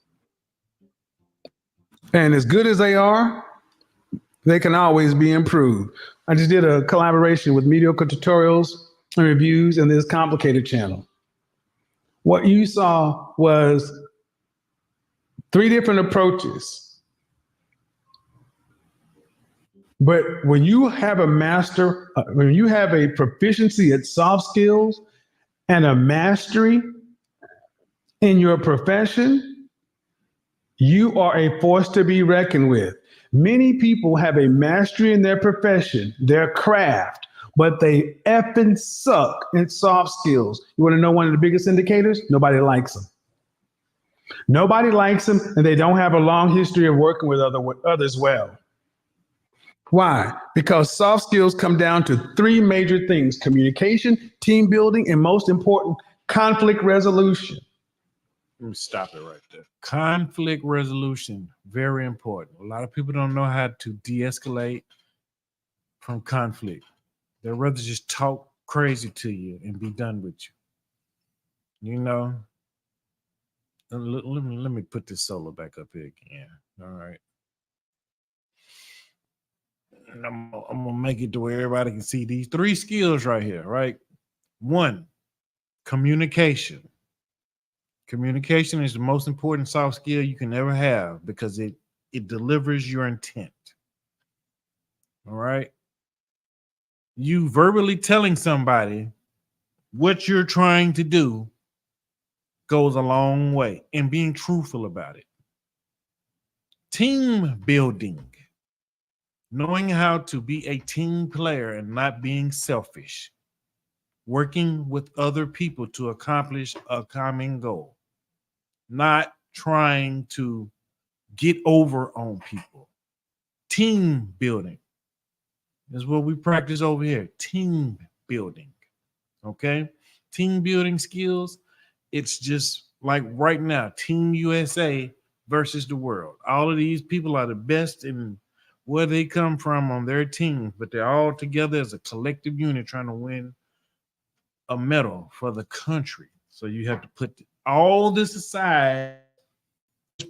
And as good as they are, they can always be improved. I just did a collaboration with Mediocre Tutorials and Reviews and this Complicated channel. What you saw was 3 different approaches. But when you have when you have a proficiency at soft skills and a mastery in your profession, you are a force to be reckoned with. Many people have a mastery in their profession, their craft, but they effing suck in soft skills. You want to know one of the biggest indicators? Nobody likes them. Nobody likes them, and they don't have a long history of working with others well. Why? Because soft skills come down to three major things: communication, team building, and most important, conflict resolution. Let me stop it right there. Conflict resolution, very important. A lot of people don't know how to de-escalate from conflict. They'd rather just talk crazy to you and be done with you. You know, let me put this solo back up here again. All right. And I'm gonna make it to where everybody can see these three skills right here, right? One, communication. Communication is the most important soft skill you can ever have because it delivers your intent. All right. You verbally telling somebody what you're trying to do goes a long way, and being truthful about it. Team building. Knowing how to be a team player and not being selfish. Working with other people to accomplish a common goal. Not trying to get over on people. Team building is what we practice over here. Team building. Okay? Team building skills. It's just like right now, Team USA versus the world. All of these people are the best in where they come from on their team, but they're all together as a collective unit trying to win a medal for the country. So you have to put all this aside,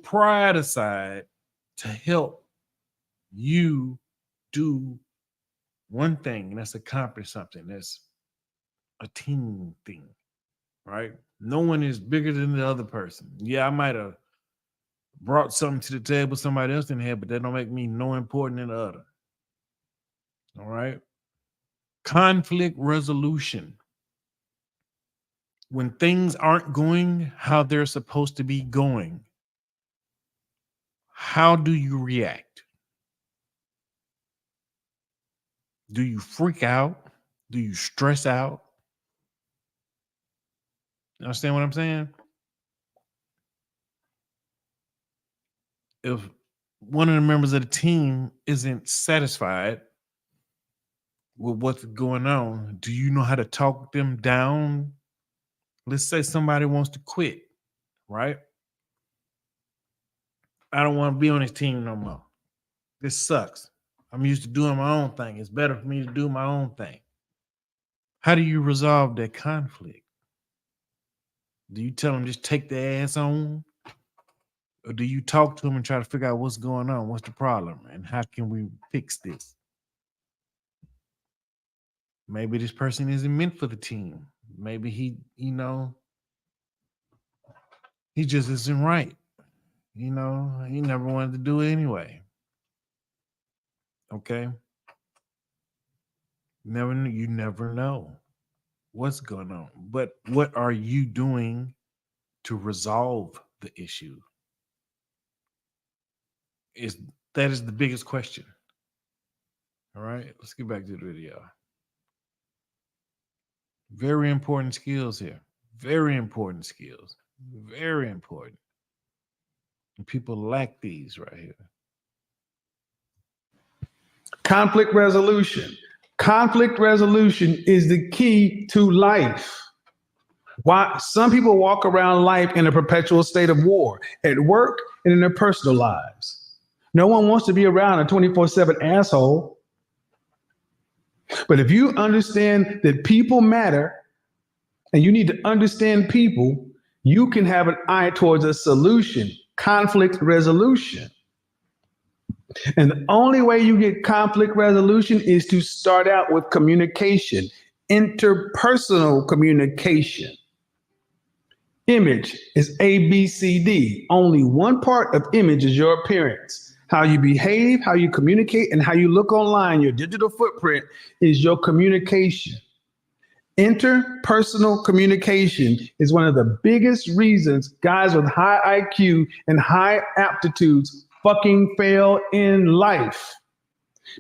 pride aside, to help you do one thing, and that's accomplish something. That's a team thing, right? No one is bigger than the other person. Yeah, I might have brought something to the table somebody else didn't have, but that don't make me no important than the other. All right. Conflict resolution. When things aren't going how they're supposed to be going, how do you react? Do you freak out? Do you stress out? You understand what I'm saying? If one of the members of the team isn't satisfied with what's going on, do you know how to talk them down? Let's say somebody wants to quit, right? I don't want to be on this team no more. This sucks. I'm used to doing my own thing. It's better for me to do my own thing. How do you resolve that conflict? Do you tell them just take their ass on? Or do you talk to them and try to figure out what's going on? What's the problem? And how can we fix this? Maybe this person isn't meant for the team. Maybe he just isn't right. He never wanted to do it anyway. Okay. You never know what's going on. But what are you doing to resolve the issue? That is the biggest question. All right, let's get back to the video. Very important skills here. Very important skills. Very important. And people lack these right here. Conflict resolution. Conflict resolution is the key to life. Why some people walk around life in a perpetual state of war at work and in their personal lives. No one wants to be around a 24/7 asshole. But if you understand that people matter and you need to understand people, you can have an eye towards a solution, conflict resolution. And the only way you get conflict resolution is to start out with communication, interpersonal communication. Image is A, B, C, D. Only one part of image is your appearance. How you behave, how you communicate, and how you look online, your digital footprint is your communication. Interpersonal communication is one of the biggest reasons guys with high IQ and high aptitudes fucking fail in life,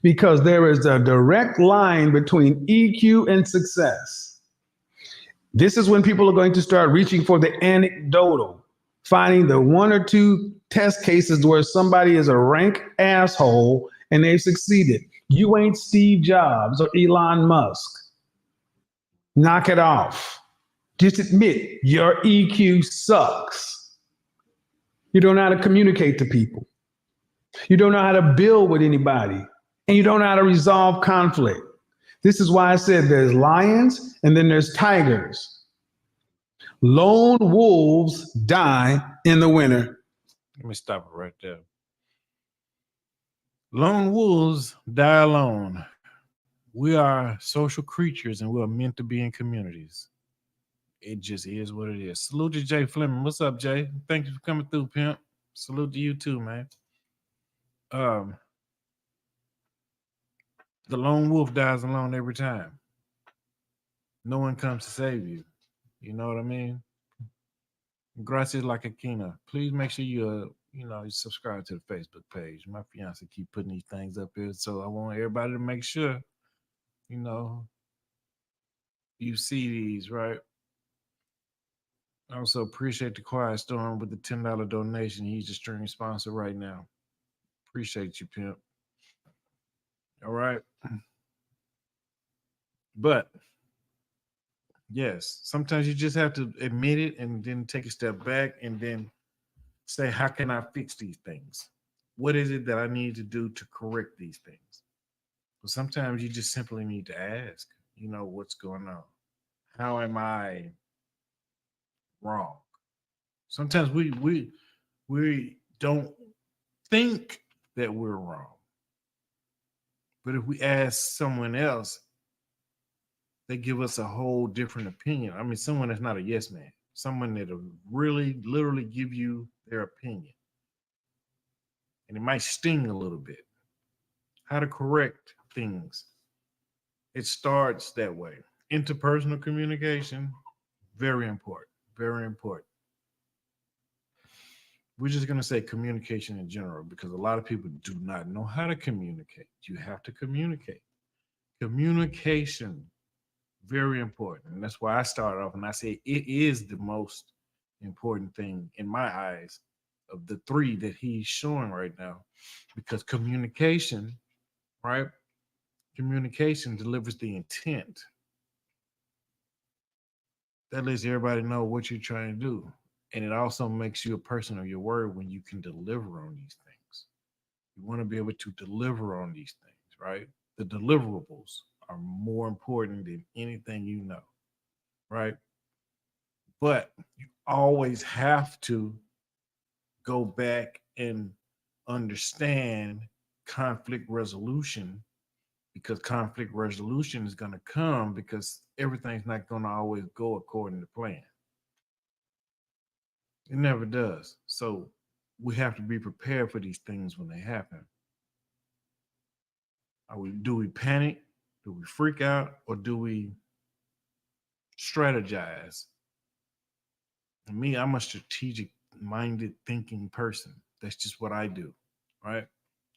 because there is a direct line between EQ and success. This is when people are going to start reaching for the anecdotal. finding the one or two test cases where somebody is a rank asshole and they've succeeded. You ain't Steve Jobs or Elon Musk. Knock it off. Just admit your EQ sucks. You don't know how to communicate to people. You don't know how to build with anybody. And you don't know how to resolve conflict. This is why I said there's lions and then there's tigers. Lone wolves die in the winter. Let me stop it right there. Lone wolves die alone. We are social creatures and we are meant to be in communities. It just is what it is. Salute to Jay Fleming. What's up, Jay? Thank you for coming through, pimp. Salute to you too, man. The lone wolf dies alone every time. No one comes to save you. You know what I mean? Gracias la Aquina. Please make sure you subscribe to the Facebook page. My fiance keep putting these things up here, so I want everybody to make sure, you see these, right? I also appreciate the Quiet Storm with the $10 donation. He's a streaming sponsor right now. Appreciate you, pimp. All right. But yes, sometimes you just have to admit it and then take a step back and then say, how can I fix these things? What is it that I need to do to correct these things? But sometimes you just simply need to ask, what's going on? How am I wrong? Sometimes we don't think that we're wrong. But if we ask someone else, they give us a whole different opinion. I mean, someone that's not a yes man, someone that'll really literally give you their opinion. And it might sting a little bit. How to correct things. It starts that way. Interpersonal communication, very important. Very important. We're just going to say communication in general because a lot of people do not know how to communicate. You have to communicate. Communication, very important. And that's why I started off and I say it is the most important thing in my eyes of the three that he's showing right now, because communication, right? Communication delivers the intent. That lets everybody know what you're trying to do. And it also makes you a person of your word when you can deliver on these things. You want to be able to deliver on these things, right? The deliverables are more important than anything you know, right? But you always have to go back and understand conflict resolution, because conflict resolution is going to come because everything's not going to always go according to plan. It never does. So we have to be prepared for these things when they happen. Do we panic? Do we freak out? Or do we strategize? And me, I'm a strategic minded thinking person. That's just what I do. Right?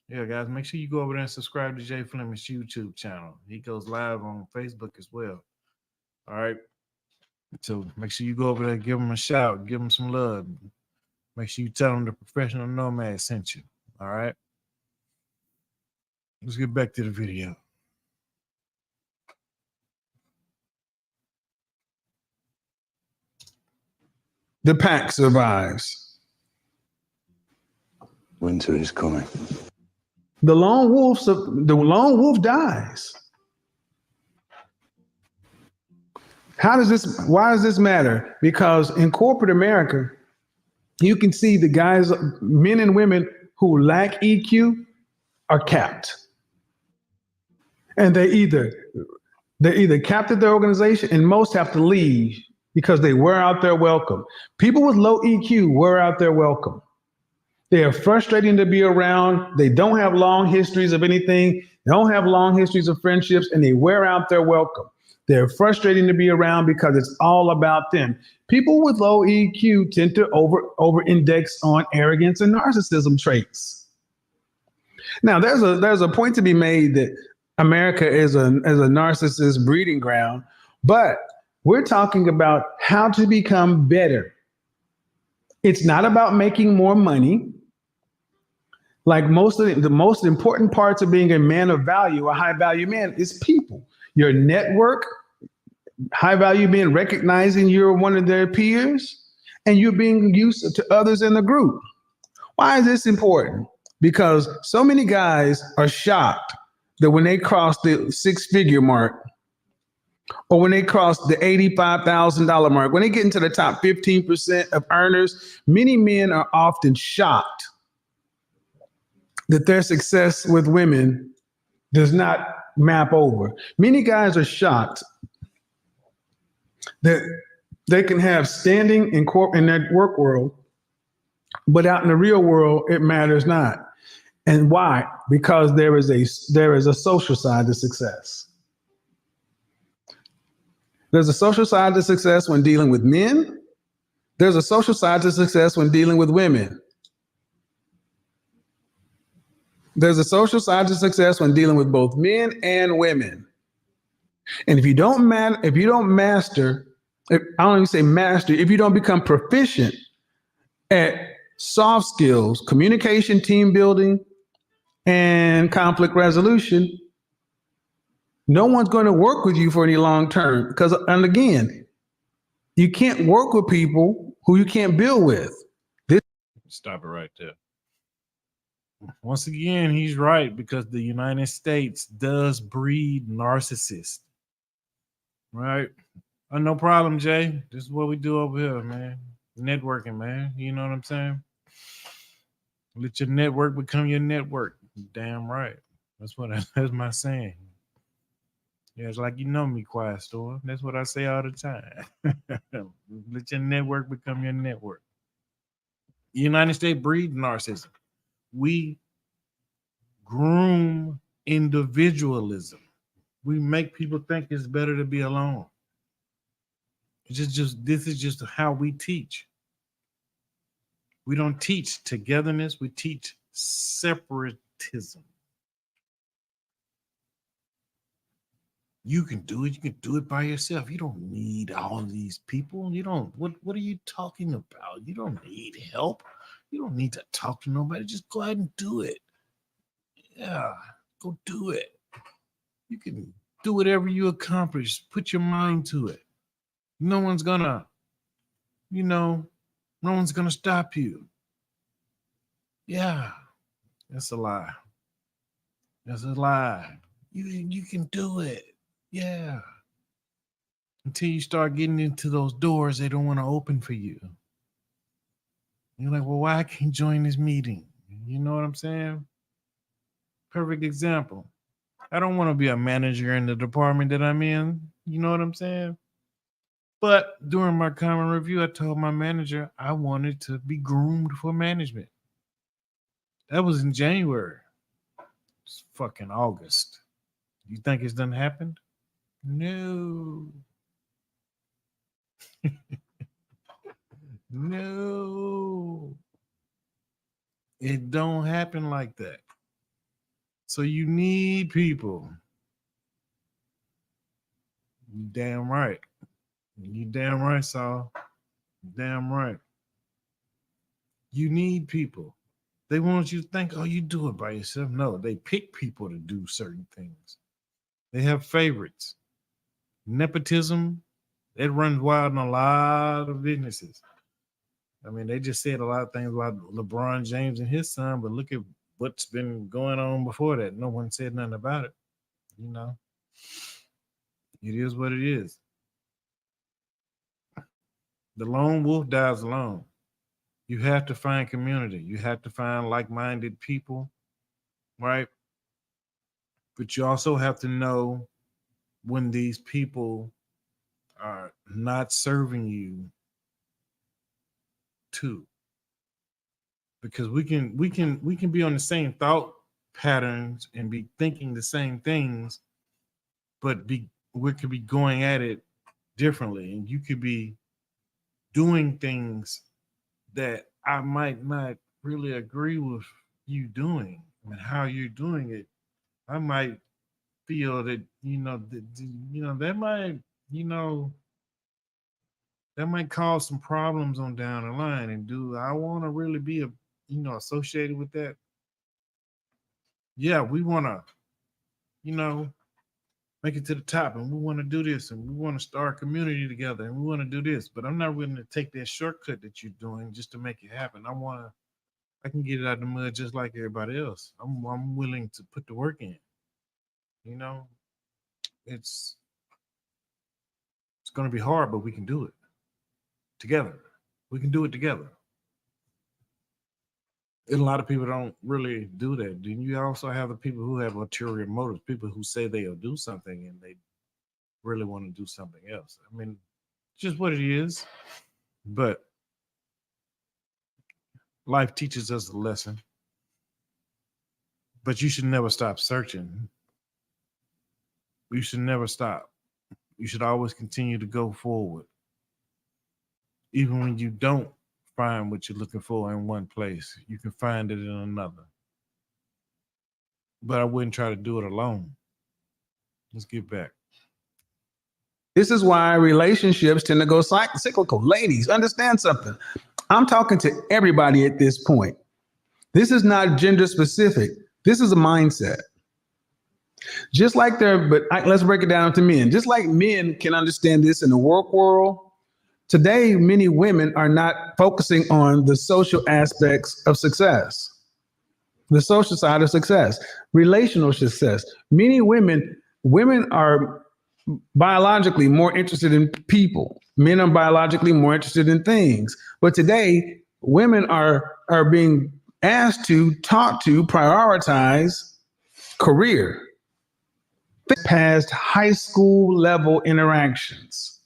Yeah, guys, make sure you go over there and subscribe to Jay Fleming's YouTube channel. He goes live on Facebook as well. All right. So make sure you go over there, give him a shout, give him some love. Make sure you tell him the Professional Nomad sent you. All right. Let's get back to the video. The pack survives. Winter is coming. The lone wolf dies. Why does this matter? Because in corporate America, you can see the guys, men and women who lack EQ are capped. And they either capped at their organization, and most have to leave because they wear out their welcome. People with low EQ wear out their welcome. They are frustrating to be around. They don't have long histories of anything. They don't have long histories of friendships, and they wear out their welcome. They're frustrating to be around because it's all about them. People with low EQ tend to over-index on arrogance and narcissism traits. Now, there's a point to be made that America is a narcissist breeding ground, but we're talking about how to become better It's not about making more money. Like most of the most important parts of being a man of value, a high value man, is people. Your network, high value being recognizing you're one of their peers, and you're being used to others in the group. Why is this important? Because so many guys are shocked that when they cross the six-figure mark, or when they cross the $85,000 mark, when they get into the top 15% of earners, many men are often shocked that their success with women does not map over. Many guys are shocked that they can have standing in that work world, but out in the real world, it matters not. And why? Because there is a social side to success. There's a social side to success when dealing with men. There's a social side to success when dealing with women. There's a social side to success when dealing with both men and women. And if you don't master, I don't even say master, if you don't become proficient at soft skills, communication, team building, and conflict resolution, no one's going to work with you for any long term. Because, and again, you can't work with people who you can't build with. Stop it right there. Once again, he's right, because the United States does breed narcissists. Right? No problem, Jay. This is what we do over here, man. Networking, man. You know what I'm saying? Let your network become your network. Damn right. That's my saying. Yeah, it's like, you know me, Quiet Storm. That's what I say all the time. Let your network become your network. The United States breed narcissism. We groom individualism. We make people think it's better to be alone. It's just this is just how we teach. We don't teach togetherness, we teach separatism. You can do it by yourself. You don't need all of these people. You don't what are you talking about? You don't need help. You don't need to talk to nobody. Just go ahead and do it. Yeah, go do it. You can do whatever you accomplish. Put your mind to it. No one's gonna, no one's gonna stop you. Yeah, that's a lie. That's a lie. You can do it. Yeah. Until you start getting into those doors they don't want to open for you. You're like, well, why I can't join this meeting? You know what I'm saying? Perfect example. I don't want to be a manager in the department that I'm in. You know what I'm saying? But during my common review, I told my manager I wanted to be groomed for management. That was in January. It's fucking August. You think it's done happened? No. No. It don't happen like that. So you need people. You damn right. You damn right, Saul. Damn right. You need people. They want you to think, oh, you do it by yourself. No, they pick people to do certain things. They have favorites. Nepotism, it runs wild in a lot of businesses. I mean, they just said a lot of things about LeBron James and his son, but look at what's been going on before that. No one said nothing about it. You know, it is what it is. The lone wolf dies alone. You have to find community. You have to find like-minded people, right? But you also have to know when these people are not serving you too. Because we can be on the same thought patterns and be thinking the same things, but we could be going at it differently. And you could be doing things that I might not really agree with you doing and how you're doing it. I might feel that that might that might cause some problems on down the line. And do I want to really be associated with that? Yeah, we want to, you know, make it to the top, and we want to do this, and we want to start a community together, and we want to do this. But I'm not willing to take that shortcut that you're doing just to make it happen. I can get it out of the mud just like everybody else. I'm willing to put the work in. You know, it's it's going to be hard, but we can do it together. We can do it together. And a lot of people don't really do that. Then you also have the people who have ulterior motives, people who say they'll do something and they really want to do something else. I mean, just what it is. But life teaches us a lesson. But you should never stop searching. You should never stop. You should always continue to go forward. Even when you don't find what you're looking for in one place, you can find it in another. But I wouldn't try to do it alone. Let's get back. This is why relationships tend to go cyclical. Ladies, understand something. I'm talking to everybody at this point. This is not gender specific. This is a mindset. Just like let's break it down to men. Just like men can understand this in the work world, today many women are not focusing on the social aspects of success, the social side of success, relational success. Many women are biologically more interested in people. Men are biologically more interested in things. But today, women are being asked to prioritize career past high school level interactions.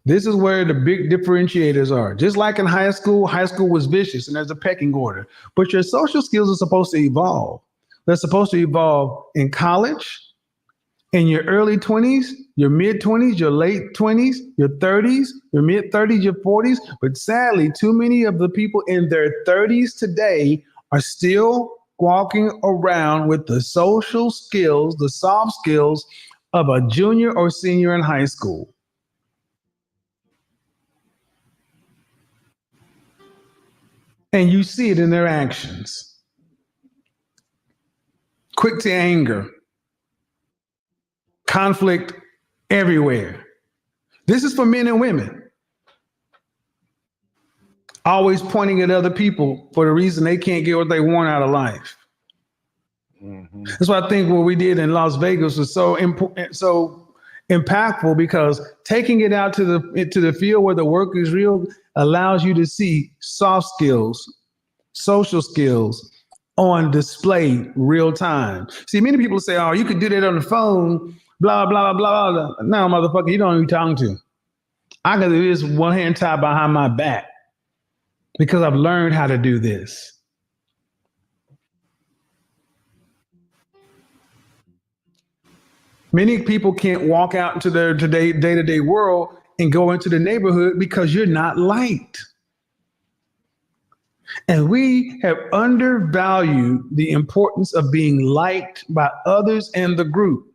This is where the big differentiators are. Just like in high school was vicious and there's a pecking order. But your social skills are supposed to evolve. They're supposed to evolve in college, in your early 20s, your mid 20s, your late 20s, your 30s, your mid 30s, your 40s. But sadly, too many of the people in their 30s today are still walking around with the social skills, the soft skills of a junior or senior in high school. And you see it in their actions. Quick to anger, conflict everywhere. This is for men and women. Always pointing at other people for the reason they can't get what they want out of life. Mm-hmm. That's why I think what we did in Las Vegas was so important, so impactful, because taking it out to the field where the work is real allows you to see soft skills, social skills on display real time. See, many people say, "Oh, you could do that on the phone." Blah blah blah blah. No, motherfucker, you don't know who you're talking to. I can do this one hand tied behind my back because I've learned how to do this. Many people can't walk out into their day-to-day world and go into the neighborhood because you're not liked. And we have undervalued the importance of being liked by others and the group.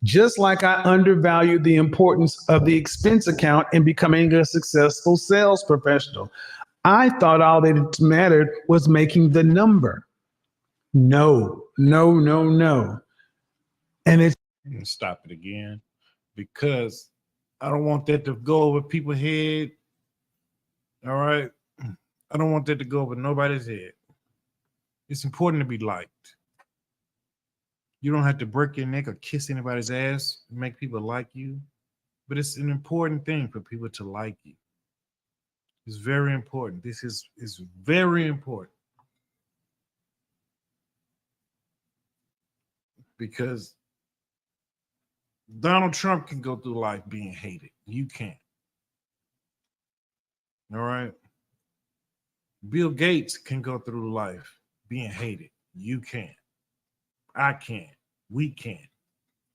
Just like I undervalued the importance of the expense account in becoming a successful sales professional. I thought all that mattered was making the number. No. And it's stop it again, because I don't want that to go over people's head. All right. I don't want that to go over nobody's head. It's important to be liked. You don't have to break your neck or kiss anybody's ass to make people like you, but it's an important thing for people to like you. It's very important. This is very important, because Donald Trump can go through life being hated. You can't. All right. Bill Gates can go through life being hated. You can't. I can't. We can't.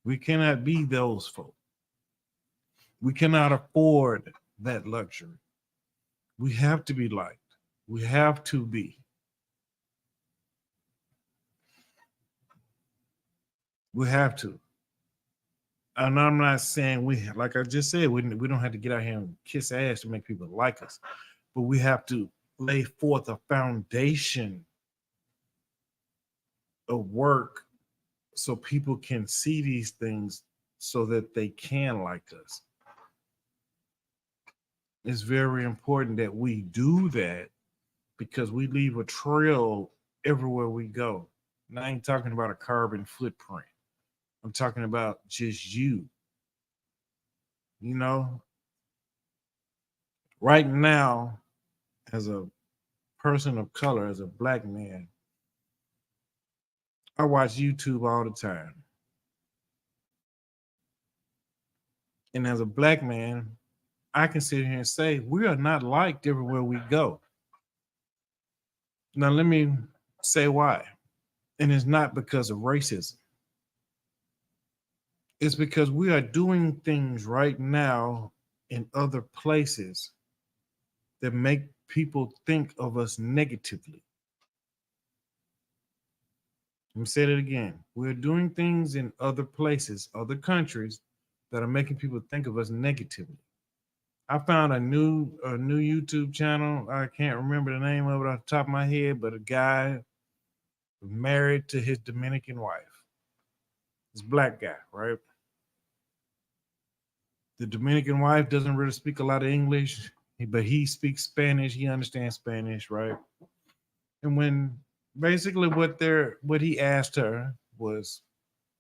We cannot be those folk. We cannot afford that luxury. We have to be liked. We have to be. We have to. And I'm not saying we, like I just said, we don't have to get out here and kiss ass to make people like us, but we have to lay forth a foundation of work so people can see these things so that they can like us. It's very important that we do that because we leave a trail everywhere we go. And I ain't talking about a carbon footprint. I'm talking about just you. You know, right now, as a person of color, as a black man, I watch YouTube all the time. And as a black man, I can sit here and say, we are not liked everywhere we go. Now, let me say why. And it's not because of racism, it's because we are doing things right now in other places that make people think of us negatively. Let me say that again. We're doing things in other places, other countries, that are making people think of us negatively. I found a new YouTube channel. I can't remember the name of it off the top of my head, but a guy married to his Dominican wife. This black guy, right? The Dominican wife doesn't really speak a lot of English, but he speaks Spanish. He understands Spanish, right? And when basically what he asked her was,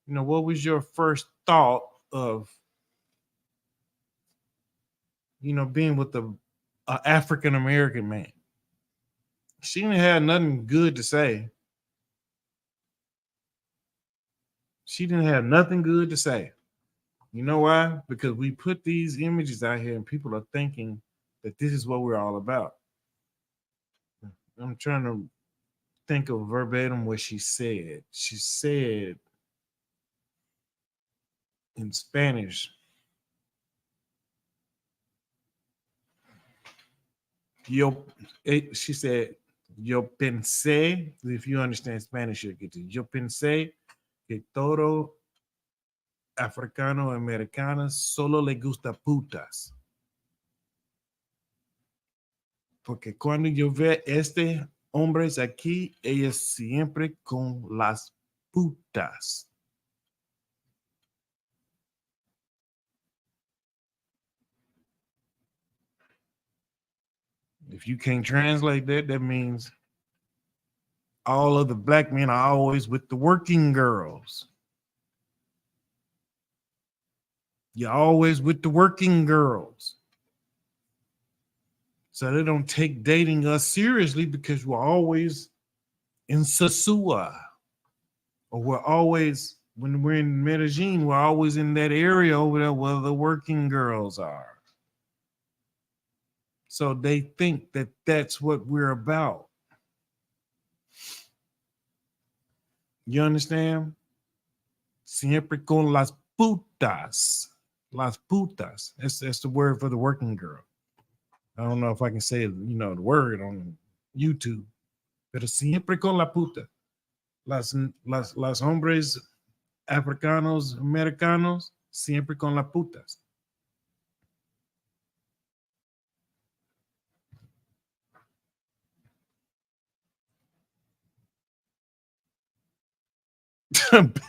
what was your first thought of, being with a African American man? She didn't have nothing good to say. She didn't have nothing good to say. You know why? Because we put these images out here and people are thinking that this is what we're all about. I'm trying to think of verbatim what she said. She said in Spanish, she said, yo pensé, if you understand Spanish, you'll get to, yo pensé que todo africano americana solo le gusta putas. Porque cuando yo veo hombres aquí, ellos siempre con las putas. If you can't translate that, that means all of the black men are always with the working girls. You're always with the working girls. So they don't take dating us seriously because we're always in Sasua. Or we're always, when we're in Medellin, we're always in that area over there where the working girls are. So they think that that's what we're about. You understand? Siempre con las putas. Las putas. That's the word for the working girl. I don't know if I can say, the word on YouTube. Pero siempre con la puta. Las hombres africanos, americanos, siempre con las putas.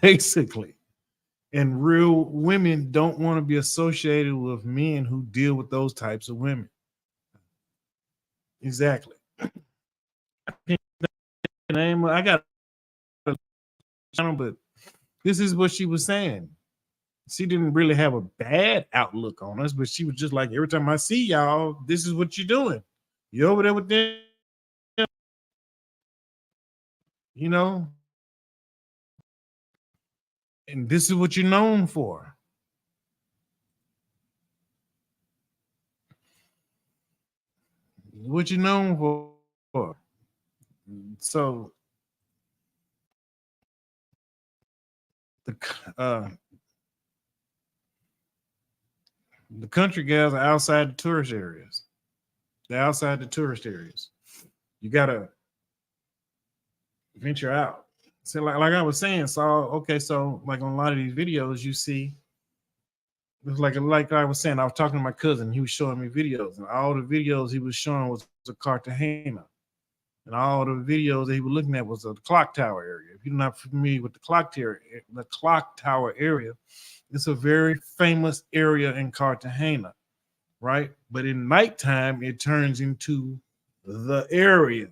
Basically. And real women don't want to be associated with men who deal with those types of women. Exactly. I got a channel, but this is what she was saying. She didn't really have a bad outlook on us, but she was just like, every time I see y'all, this is what you're doing. You over there with them, you know, and this is what you're known for. What you're known for. So uh, the country gals are outside the tourist areas. They're outside the tourist areas. You gotta venture out. So like I was saying, so like on a lot of these videos, you see It's like I was saying, I was talking to my cousin. He was showing me videos, and all the videos he was showing was a Cartagena, and all the videos that he was looking at was a clock tower area. If you're not familiar with the clock tower area, it's a very famous area in Cartagena, right? But in nighttime, it turns into the area.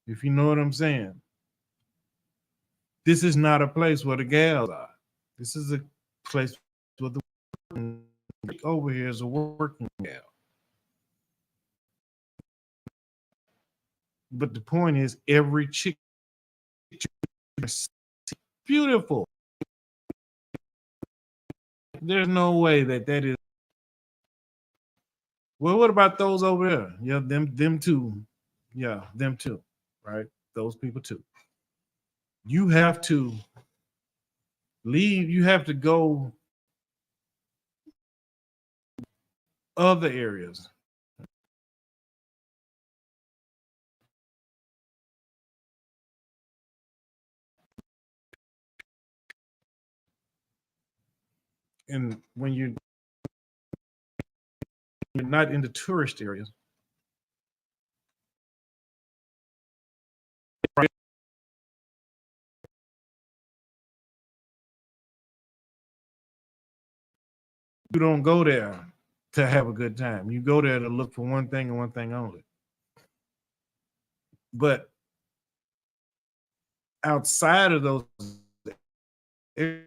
If you know what I'm saying, this is not a place where the gals are. This is a place where the over here is a working gal. But the point is, every chick is beautiful. There's no way that is. Well, what about those over there? Yeah, them too. Yeah, them too. Right, those people too. You have to leave. You have to go other areas. And when you're not in the tourist areas, you don't go there to have a good time. You go there to look for one thing and one thing only. But outside of those people,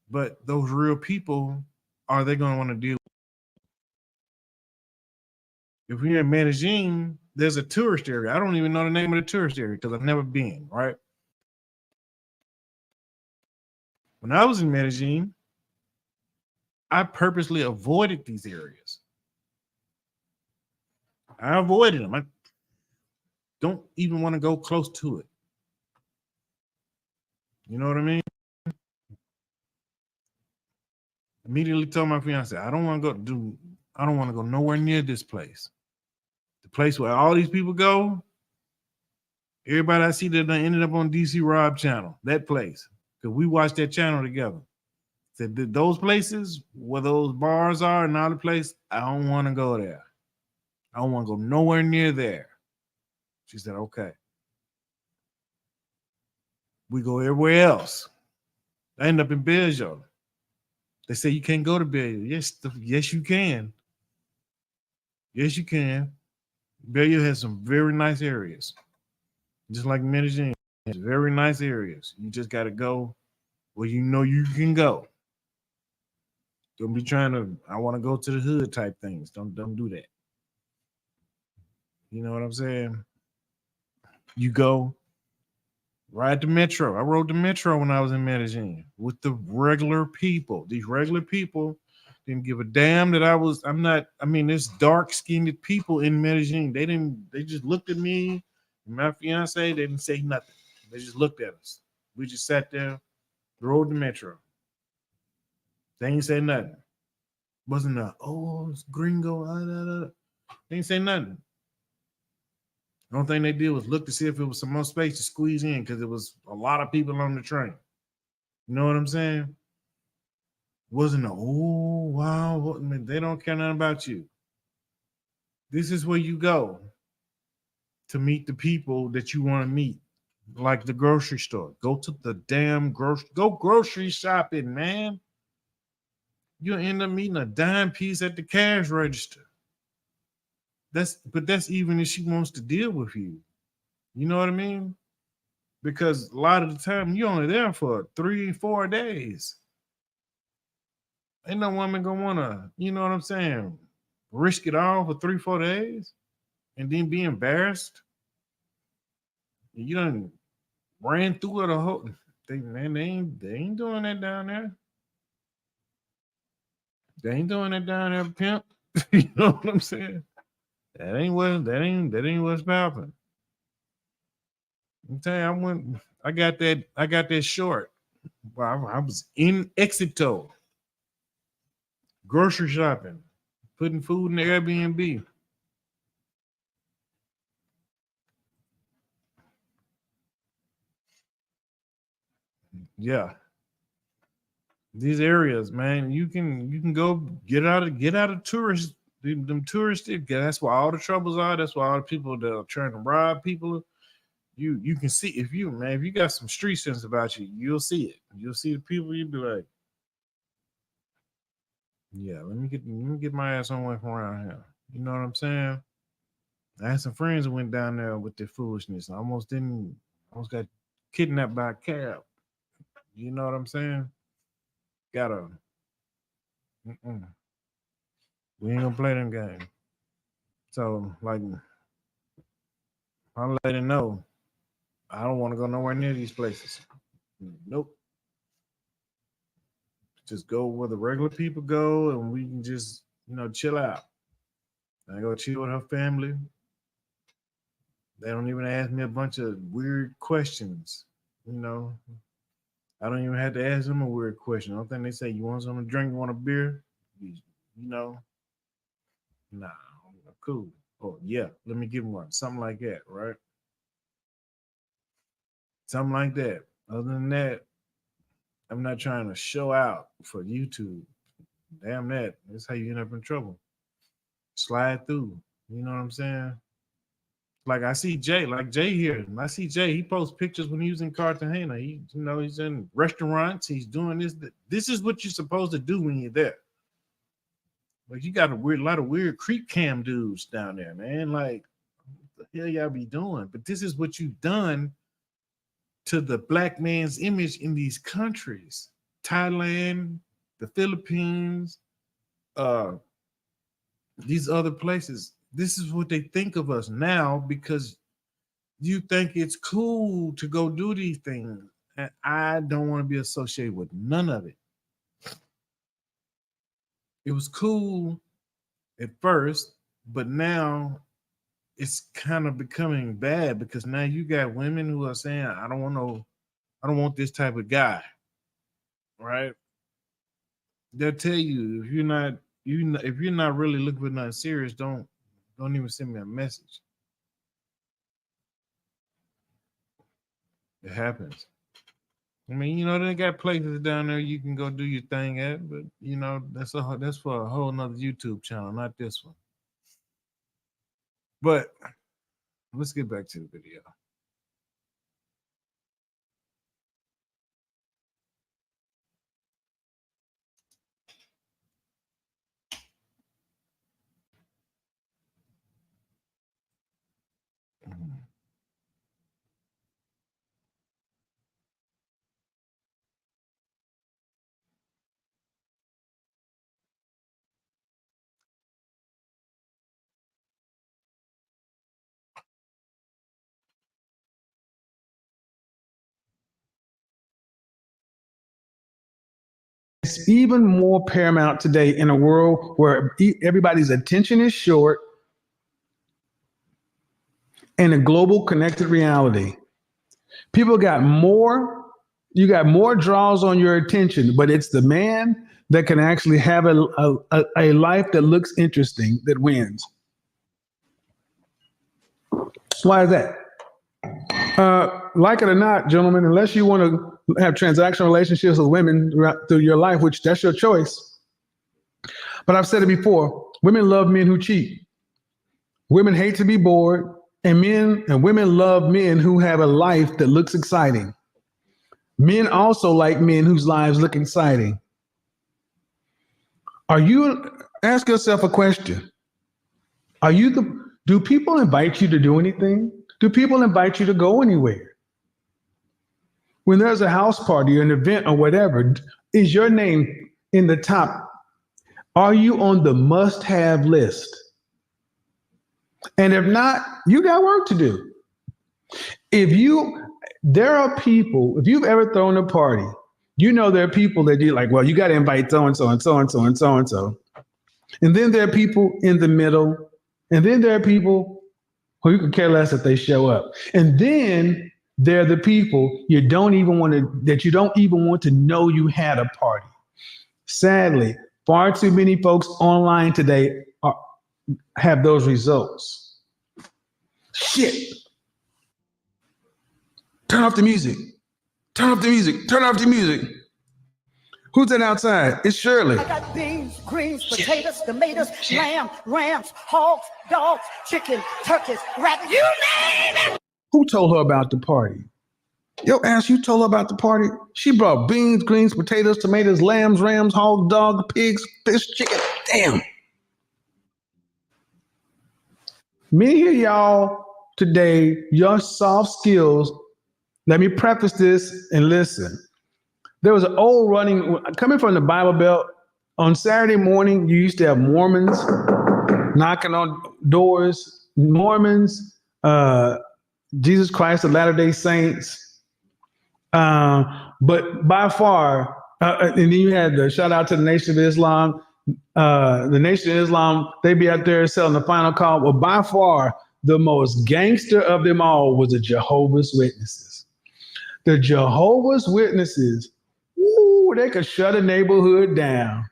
but those real people, are they going to want to deal? If we're in Medellin, there's a tourist area. I don't even know the name of the tourist area because I've never been, right? When I was in Medellin, I purposely avoided these areas. I avoided them. I don't even want to go close to it. You know what I mean? Immediately told my fiance, I don't want to I don't want to go nowhere near this place. The place where all these people go, everybody I see that ended up on DC Rob channel, that place. Because we watched that channel together. Said those places where those bars are and all the place, I don't want to go there. I don't want to go nowhere near there. She said, okay. We go everywhere else. I end up in Belgium. They say you can't go to Belgium. Yes, you can. Yes, you can. Belgium has some very nice areas. Just like Medellin, has very nice areas. You just got to go where you know you can go. Don't be trying to, I want to go to the hood type things. Don't do that. You know what I'm saying? You go ride the metro. I rode the metro when I was in Medellin with the regular people. These regular people didn't give a damn that I'm not, I mean, there's dark-skinned people in Medellin. They just looked at me, and my fiance, they didn't say nothing. They just looked at us. We just sat there, rode the metro. They ain't say nothing. Wasn't it's gringo. They ain't say nothing. The only thing they did was look to see if it was some more space to squeeze in because it was a lot of people on the train. You know what I'm saying? Wasn't wow. They don't care nothing about you. This is where you go to meet the people that you want to meet, like the grocery store. Go to the damn grocery shopping, man. You'll end up meeting a dime piece at the cash register. But that's even if she wants to deal with you. You know what I mean? Because a lot of the time you're only there for 3-4 days. Ain't no woman gonna wanna, you know what I'm saying, risk it all for 3-4 days and then be embarrassed. You done ran through it a whole. They ain't doing that down there. They ain't doing that down there, pimp. You know what I'm saying? That ain't what's popping. I'm telling you, I got that short. Well, I was in Exito, grocery shopping, putting food in the Airbnb. Yeah. These areas, man, you can go get out of tourist them touristy. That's where all the troubles are. That's why all the people that are trying to rob people. You can see if you got some street sense about you, you'll see it. You'll see the people. You'll be like, yeah, let me get my ass on away from around here. You know what I'm saying? I had some friends that went down there with their foolishness. I almost got kidnapped by a cab. You know what I'm saying? Gotta, mm-mm. We ain't gonna play them games. So, like, I'll let it know. I don't want to go nowhere near these places. Nope. Just go where the regular people go, and we can just, chill out. I go chill with her family. They don't even ask me a bunch of weird questions. You know, I don't even have to ask them a weird question. I don't think they say, "You want something to drink? You want a beer?" You know, nah, cool. Oh yeah, let me give them one. Something like that, right? Something like that. Other than that, I'm not trying to show out for YouTube. Damn that. That's how you end up in trouble. Slide through. You know what I'm saying? Like I see Jay, like Jay here. And I see Jay. He posts pictures when he was in Cartagena. He's in restaurants. He's doing this. This is what you're supposed to do when you're there. Like you got a lot of weird creep cam dudes down there, man. Like, what the hell y'all be doing? But this is what you've done to the black man's image in these countries. Thailand, the Philippines, uh, these other places. This is what they think of us now because you think it's cool to go do these things. And I don't want to be associated with none of it. It was cool at first, but now it's kind of becoming bad because now you got women who are saying, I don't want this type of guy. Right? They'll tell you if you're not really looking for nothing serious, don't even send me a message. It happens. I mean, they got places down there you can go do your thing at, but that's for a whole nother YouTube channel, not this one. But let's get back to the video. It's even more paramount today in a world where everybody's attention is short and a global connected reality. People got more, you got more draws on your attention, but it's the man that can actually have a life that looks interesting that wins. Why is that? Like it or not, gentlemen, unless you want to have transactional relationships with women through your life, which that's your choice. But I've said it before, women love men who cheat. Women hate to be bored, and women love men who have a life that looks exciting. Men also like men whose lives look exciting. Ask yourself a question. Do people invite you to do anything? Do people invite you to go anywhere? When there's a house party or an event or whatever, is your name in the top? Are you on the must-have list? And if not, you got work to do. There are people, if you've ever thrown a party, there are people that do like, well, you got to invite so-and-so and so-and-so and so-and-so. And then there are people in the middle. And then there are people who you could care less if they show up. And then there are the people that you don't even want to know you had a party. Sadly, far too many folks online today have those results. Shit. Turn off the music. Turn off the music. Turn off the music. Who's that outside? It's Shirley. I got beans, greens, potatoes, tomatoes, lamb, rams, hogs, dogs, chicken, turkeys, rabbits, you name it. Who told her about the party? Yo, ass, you told her about the party? She brought beans, greens, potatoes, tomatoes, lambs, rams, hogs, dogs, pigs, fish, chicken. Damn. Many of y'all today, your soft skills, let me preface this and listen. There was an old running, coming from the Bible Belt, on Saturday morning, you used to have Mormons knocking on doors, Mormons, Jesus Christ of Latter-day Saints. But by far, and then you had the shout out to the Nation of Islam. The Nation of Islam, they be out there selling the final call. Well, by far, the most gangster of them all was the Jehovah's Witnesses. The Jehovah's Witnesses, ooh, they could shut a neighborhood down.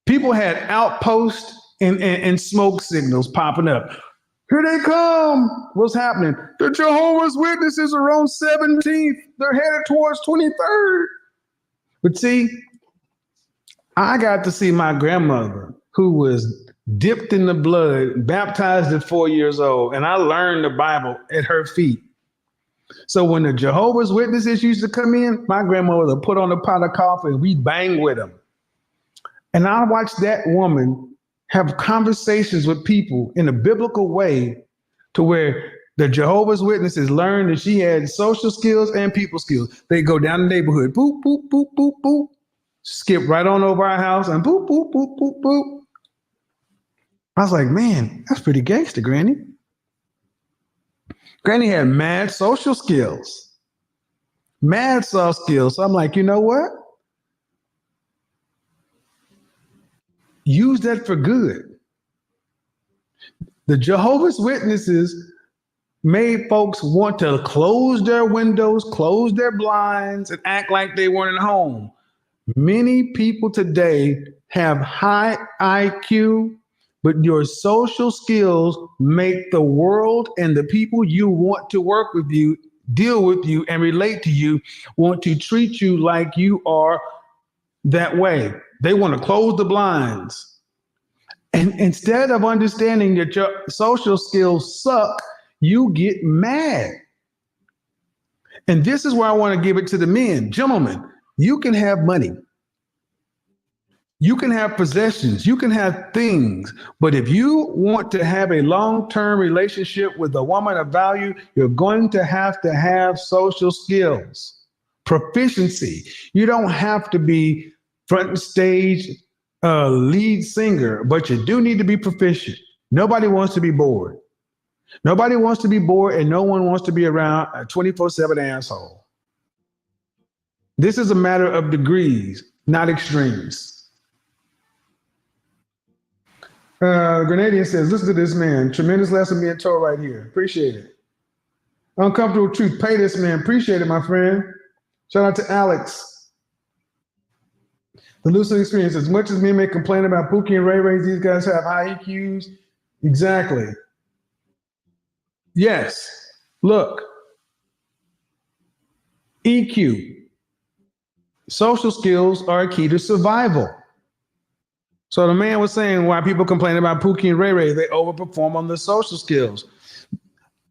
People had outposts and smoke signals popping up. Here they come. What's happening? The Jehovah's Witnesses are on 17th. They're headed towards 23rd. But see, I got to see my grandmother, who was dipped in the blood, baptized at 4 years old, and I learned the Bible at her feet. So when the Jehovah's Witnesses used to come in, my grandmother would put on a pot of coffee and we'd bang with them. And I watched that woman have conversations with people in a biblical way to where the Jehovah's Witnesses learned that she had social skills and people skills. They go down the neighborhood, boop, boop, boop, boop, boop, skip right on over our house and boop, boop, boop, boop, boop. I was like, man, that's pretty gangster, Granny. Granny had mad social skills, mad soft skills. So I'm like, you know what? Use that for good. The Jehovah's Witnesses made folks want to close their windows, close their blinds, and act like they weren't at home. Many people today have high IQ, but your social skills make the world and the people you want to work with you, deal with you, and relate to you want to treat you like you are that way. They want to close the blinds. And instead of understanding that your social skills suck, you get mad. And this is where I want to give it to the men. Gentlemen, you can have money. You can have possessions. You can have things. But if you want to have a long-term relationship with a woman of value, you're going to have social skills, proficiency. You don't have to be front stage lead singer, but you do need to be proficient. Nobody wants to be bored. Nobody wants to be bored, and no one wants to be around a 24/7 asshole. This is a matter of degrees, not extremes. Grenadian says, listen to this man. Tremendous lesson being told right here. Appreciate it. Uncomfortable truth. Pay this man. Appreciate it, my friend. Shout out to Alex. The lucid experience. As much as men may complain about Pookie and Ray Rays, these guys have high EQs. Exactly. Yes. Look. EQ. Social skills are a key to survival. So the man was saying why people complain about Pookie and Ray Ray, they overperform on the social skills.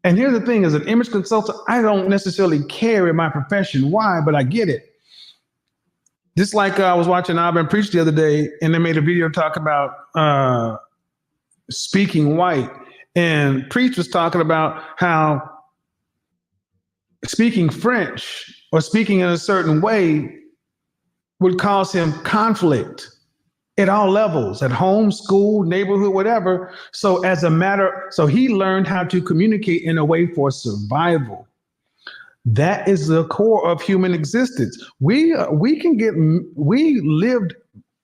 And here's the thing, as an image consultant, I don't necessarily care in my profession why, but I get it. Just like I was watching Auburn preach the other day, and they made a video talk about speaking white. And Preach was talking about how speaking French or speaking in a certain way would cause him conflict at all levels, at home, school, neighborhood, whatever. So he learned how to communicate in a way for survival. That is the core of human existence. We lived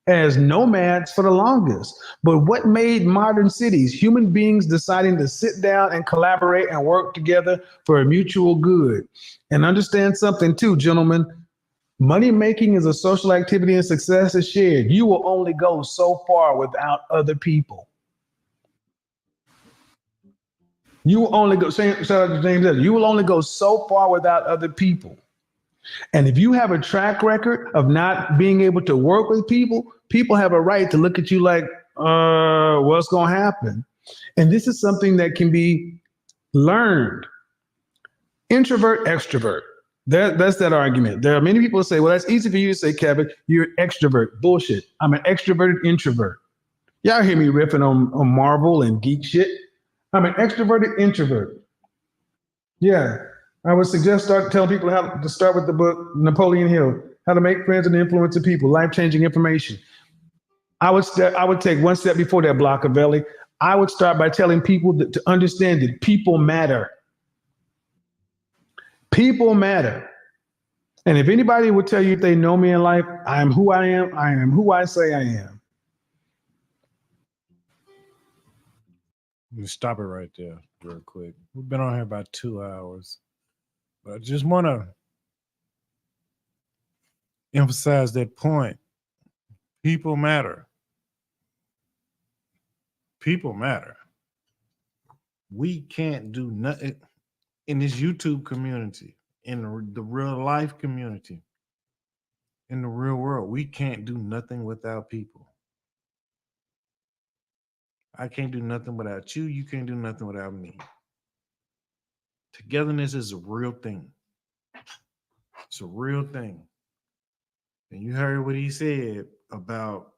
as nomads for the longest, but what made modern cities? Human beings deciding to sit down and collaborate and work together for a mutual good. And understand something too, gentlemen. Money making is a social activity and success is shared. You will only go so far without other people. You will only go, shout out to James, you will only go so far without other people. And if you have a track record of not being able to work with people, people have a right to look at you like, what's going to happen? And this is something that can be learned. Introvert, extrovert. That's that argument. There are many people who say, well, that's easy for you to say, Kevin, you're an extrovert. Bullshit. I'm an extroverted introvert. Y'all hear me riffing on Marvel and geek shit. I'm an extroverted introvert. Yeah. I would suggest start telling people how to start with the book Napoleon Hill, How to Make Friends and Influence People, life-changing information. I would take one step before that, Blockavelli. I would start by telling people to understand that people matter. People matter. And if anybody would tell you if they know me in life, I am who I am. I am who I say I am. Let me stop it right there real quick. We've been on here about 2 hours. But I just want to emphasize that point. People matter. People matter. We can't do nothing in this YouTube community, in the real life community, in the real world. We can't do nothing without people. I can't do nothing without you. You can't do nothing without me. Togetherness is a real thing. It's a real thing. And you heard what he said about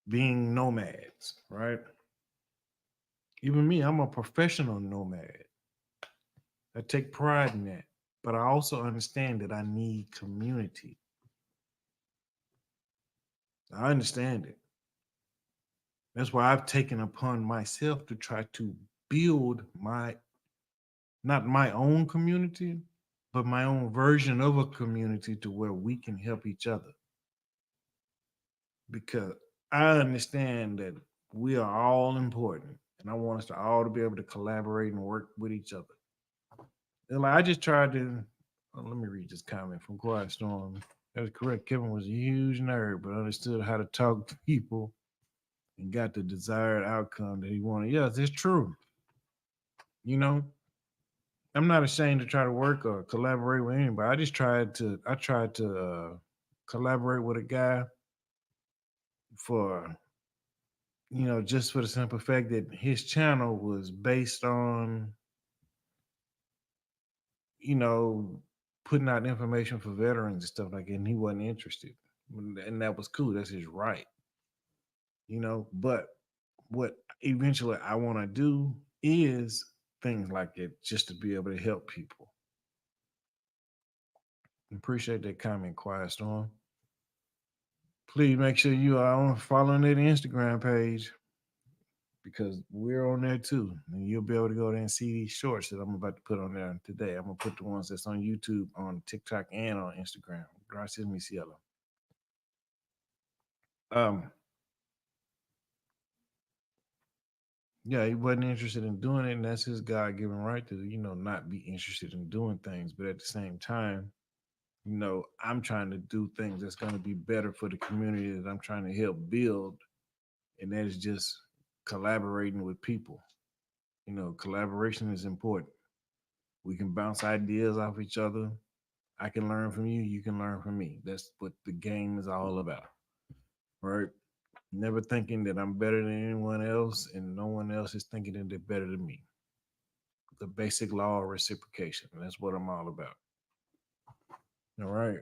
being nomads, right? Even me, I'm a professional nomad. I take pride in that. But I also understand that I need community. I understand it. That's why I've taken upon myself to try to build not my own community, but my own version of a community to where we can help each other. Because I understand that we are all important, and I want us to all to be able to collaborate and work with each other. And like I just tried to, let me read this comment from Quiet Storm. That was correct. Kevin was a huge nerd, but understood how to talk to people and got the desired outcome that he wanted. Yes, it's true. You know, I'm not ashamed to try to work or collaborate with anybody. I tried to collaborate with a guy for, just for the simple fact that his channel was based on, putting out information for veterans and stuff like that, and he wasn't interested. And that was cool. That's his right. But what eventually I want to do is things like it just to be able to help people. Appreciate that comment, Quiet Storm. Please make sure you are following that Instagram page because we're on there too. And you'll be able to go there and see these shorts that I'm about to put on there today. I'm going to put the ones that's on YouTube, on TikTok, and on Instagram. Gracias, mi cielo. Yeah, he wasn't interested in doing it, and that's his God-given right to, not be interested in doing things. But at the same time, I'm trying to do things that's going to be better for the community that I'm trying to help build, and that is just collaborating with people. Collaboration is important. We can bounce ideas off each other. I can learn from you. You can learn from me. That's what the game is all about, right? Never thinking that I'm better than anyone else and no one else is thinking that they're better than me. The basic law of reciprocation. That's what I'm all about. All right.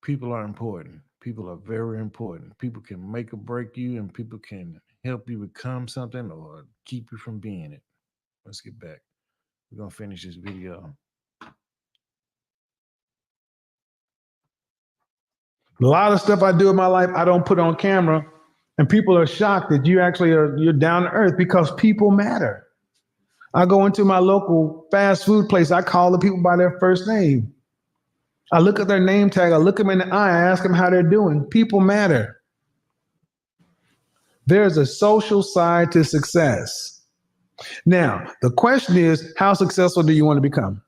People are important. People are very important. People can make or break you, and people can help you become something or keep you from being it. Let's get back. We're going to finish this video. A lot of stuff I do in my life, I don't put on camera. And people are shocked that you're down to earth because people matter. I go into my local fast food place. I call the people by their first name. I look at their name tag. I look them in the eye. I ask them how they're doing. People matter. There's a social side to success. Now, the question is, how successful do you want to become?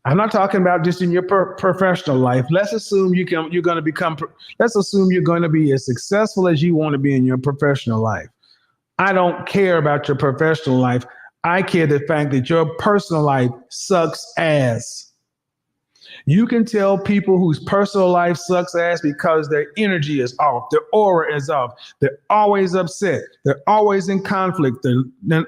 I'm not talking about just in your professional life. Let's assume you're going to be as successful as you want to be in your professional life. I don't care about your professional life. I care the fact that your personal life sucks ass. You can tell people whose personal life sucks ass because their energy is off, their aura is off. They're always upset. They're always in conflict. They're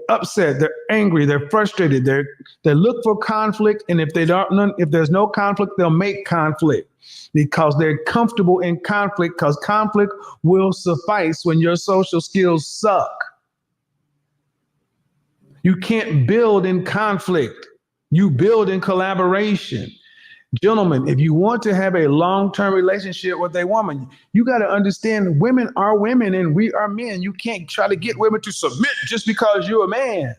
upset. They're angry. They're frustrated. They look for conflict, and if there's no conflict, they'll make conflict because they're comfortable in conflict. Because conflict will suffice when your social skills suck. You can't build in conflict. You build in collaboration. Gentlemen, if you want to have a long-term relationship with a woman, you got to understand women are women and we are men. You can't try to get women to submit just because you're a man.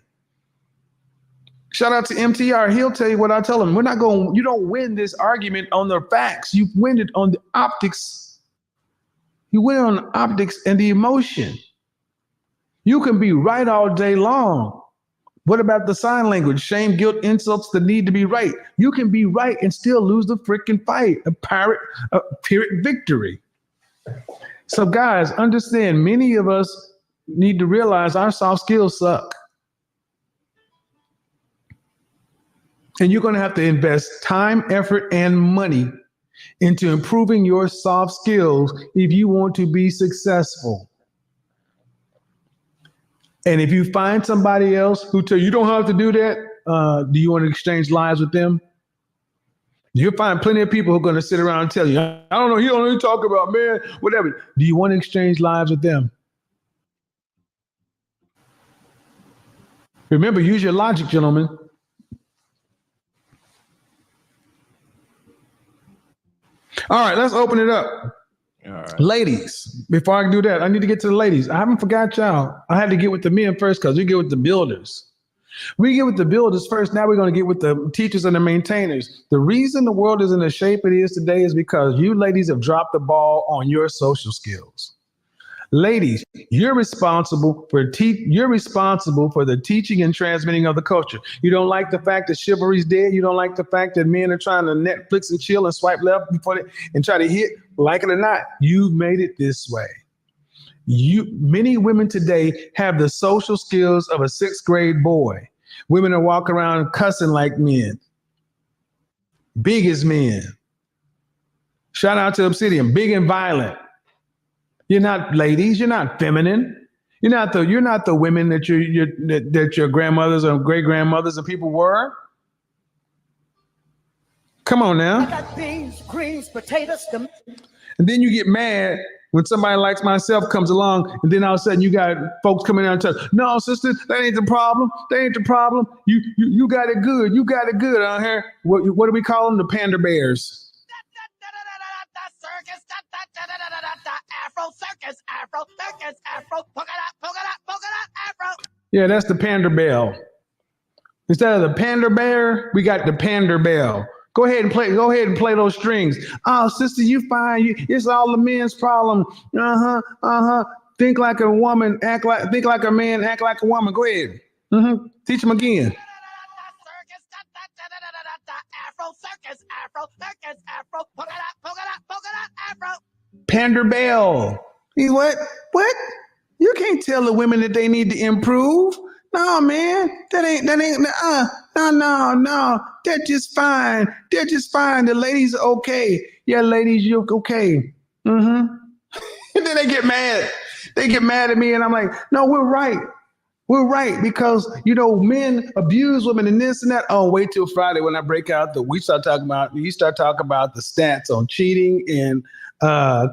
Shout out to MTR. He'll tell you what I tell him. You don't win this argument on the facts. You win it on the optics. You win on the optics and the emotion. You can be right all day long. What about the sign language? Shame, guilt, insults, the need to be right. You can be right and still lose the freaking fight. A Pyrrhic victory. So guys, understand, many of us need to realize our soft skills suck. And you're going to have to invest time, effort, and money into improving your soft skills if you want to be successful. And if you find somebody else who tell you you don't have to do that, do you want to exchange lives with them? You'll find plenty of people who are going to sit around and tell you, I don't know, you don't really talk about man, whatever. Do you want to exchange lives with them? Remember, use your logic, gentlemen. All right, let's open it up. All right. Ladies, before I do that, I need to get to the ladies. I haven't forgot y'all. I had to get with the men first because we get with the builders. We get with the builders first. Now we're going to get with the teachers and the maintainers. The reason the world is in the shape it is today is because you ladies have dropped the ball on your social skills. Ladies, you're responsible for the teaching and transmitting of the culture. You don't like the fact that chivalry's dead. You don't like the fact that men are trying to Netflix and chill and swipe left and try to hit. Like it or not, you've made it this way. Many women today have the social skills of a 6th grade boy. Women are walking around cussing like men, big as men. Shout out to Obsidian, big and violent. You're not ladies. You're not feminine. You're not the women that your grandmothers or great grandmothers and people were. Come on now. I got beans, greens, potatoes. And then you get mad when somebody like myself comes along, and then all of a sudden you got folks coming out and tell, no, sister, that ain't the problem. That ain't the problem. You got it good. You got it good out here. What do we call them? The panda bears. Yeah, that's the panda bell. Instead of the panda bear, we got the panda bell. Go ahead and play those strings. Oh, sister, you fine. It's all the men's problem. Think like a woman, think like a man, act like a woman. Go ahead. Teach them again. Panda bell. What? You can't tell the women that they need to improve. No, man, that ain't, no. They're just fine. The ladies are okay. Yeah, ladies, you're okay. And then they get mad. They get mad at me, and I'm like, no, we're right. We're right, because, men abuse women and this and that. Oh, wait till Friday when I break out you start talking about the stats on cheating and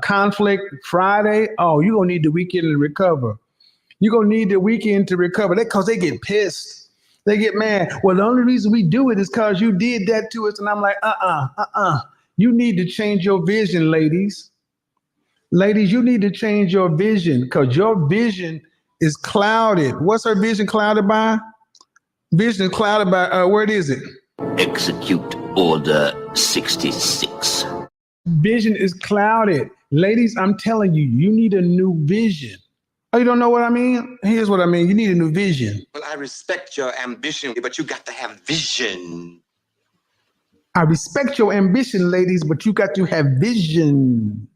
conflict Friday. Oh, you're going to need the weekend to recover. You're going to need the weekend to recover. Because they get pissed. They get mad. Well, the only reason we do it is because you did that to us. And I'm like, You need to change your vision, ladies. Ladies, you need to change your vision, because your vision is clouded. What's her vision clouded by? Vision is clouded by, where is it? Execute Order 66. Vision is clouded. Ladies, I'm telling you, you need a new vision. Oh, you don't know what I mean? Here's what I mean. You need a new vision. Well, I respect your ambition, but you got to have vision. I respect your ambition, ladies, but you got to have vision.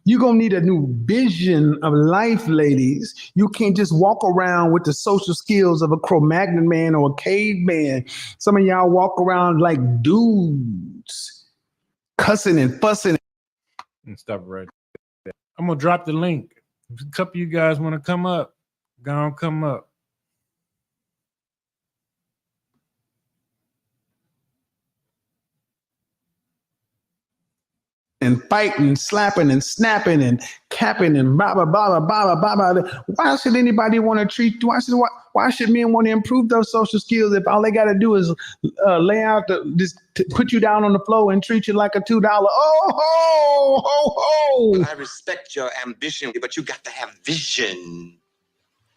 You're going to need a new vision of life, ladies. You can't just walk around with the social skills of a Cro-Magnon man or a caveman. Some of y'all walk around like dudes. cussing and fussing. And stuff right there. I'm gonna drop the link. If a couple of you guys want to come up, go on, come up. And fighting, and slapping, and snapping, and capping, and blah blah blah blah blah blah blah. Why should anybody want to treat? Why should men want to improve those social skills if all they got to do is lay out put you down on the floor and treat you like a $2? Oh ho ho ho! Well, I respect your ambition, but you got to have vision.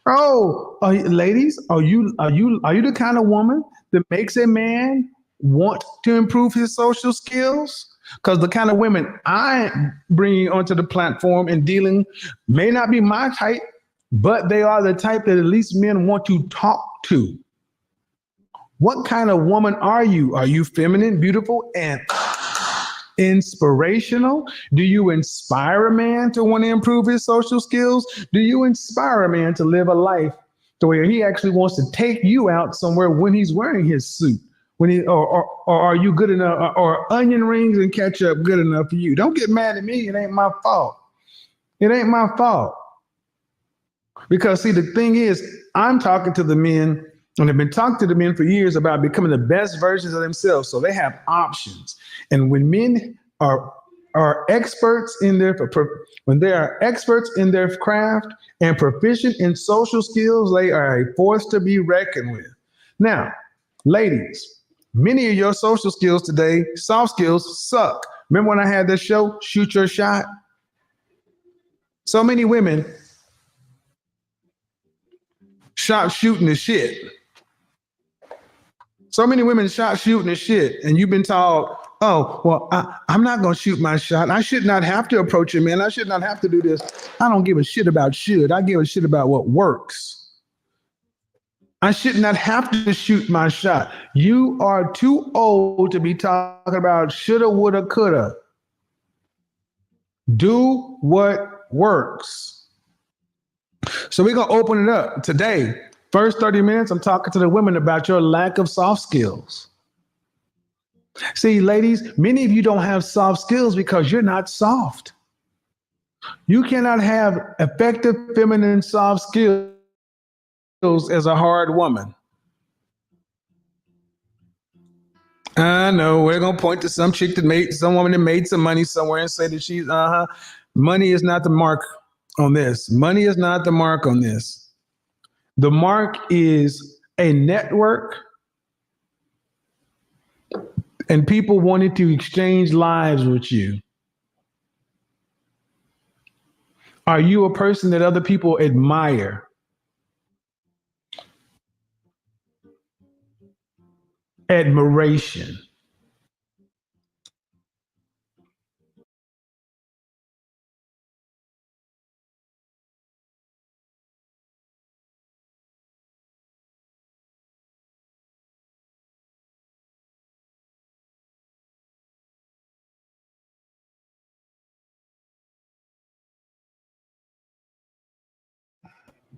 Oh, ladies, are you the kind of woman that makes a man want to improve his social skills? Because the kind of women I'm bringing onto the platform and dealing may not be my type, but they are the type that at least men want to talk to. What kind of woman are you? Are you feminine, beautiful, and inspirational? Do you inspire a man to want to improve his social skills? Do you inspire a man to live a life to where he actually wants to take you out somewhere when he's wearing his suit? Or are you good enough? Or onion rings and ketchup good enough for you? Don't get mad at me. It ain't my fault. It ain't my fault. Because see, the thing is, I'm talking to the men, and I've been talking to the men for years about becoming the best versions of themselves. So they have options. And when men are experts in when they are experts in their craft and proficient in social skills, they are a force to be reckoned with. Now, ladies, many of your social skills today, soft skills, suck. Remember when I had this show, Shoot Your Shot? So many women shooting the shit. So many women shooting the shit, and you've been told, oh, well, I'm not going to shoot my shot. I should not have to approach a man. I should not have to do this. I don't give a shit about should. I give a shit about what works. I should not have to shoot my shot. You are too old to be talking about shoulda, woulda, coulda. Do what works. So we're going to open it up today. First 30 minutes, I'm talking to the women about your lack of soft skills. See, ladies, many of you don't have soft skills because you're not soft. You cannot have effective feminine soft skills as a hard woman. I know we're gonna point to some chick some woman that made some money somewhere and say that she's money is not the mark on this. Money is not the mark on this. The mark is a network and people wanting to exchange lives with you. Are you a person that other people admire? Admiration.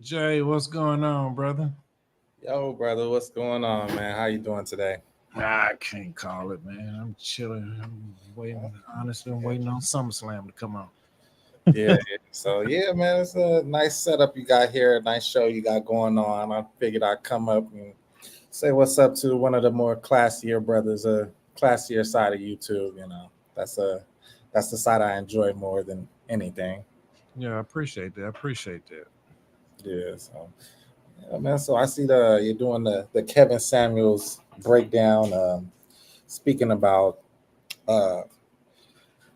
Jay, what's going on, brother? Yo, brother, what's going on, man? How you doing today? I can't call it, man. I'm chilling. I'm waiting. Honestly, I'm waiting on SummerSlam to come out. Yeah. So yeah, man, it's a nice setup you got here, a nice show you got going on. I figured I'd come up and say what's up to one of the more classier brothers, a classier side of YouTube. You know, that's the side I enjoy more than anything. Yeah, I appreciate that. Yeah. So yeah, man. So I see you're doing the Kevin Samuels breakdown. Speaking about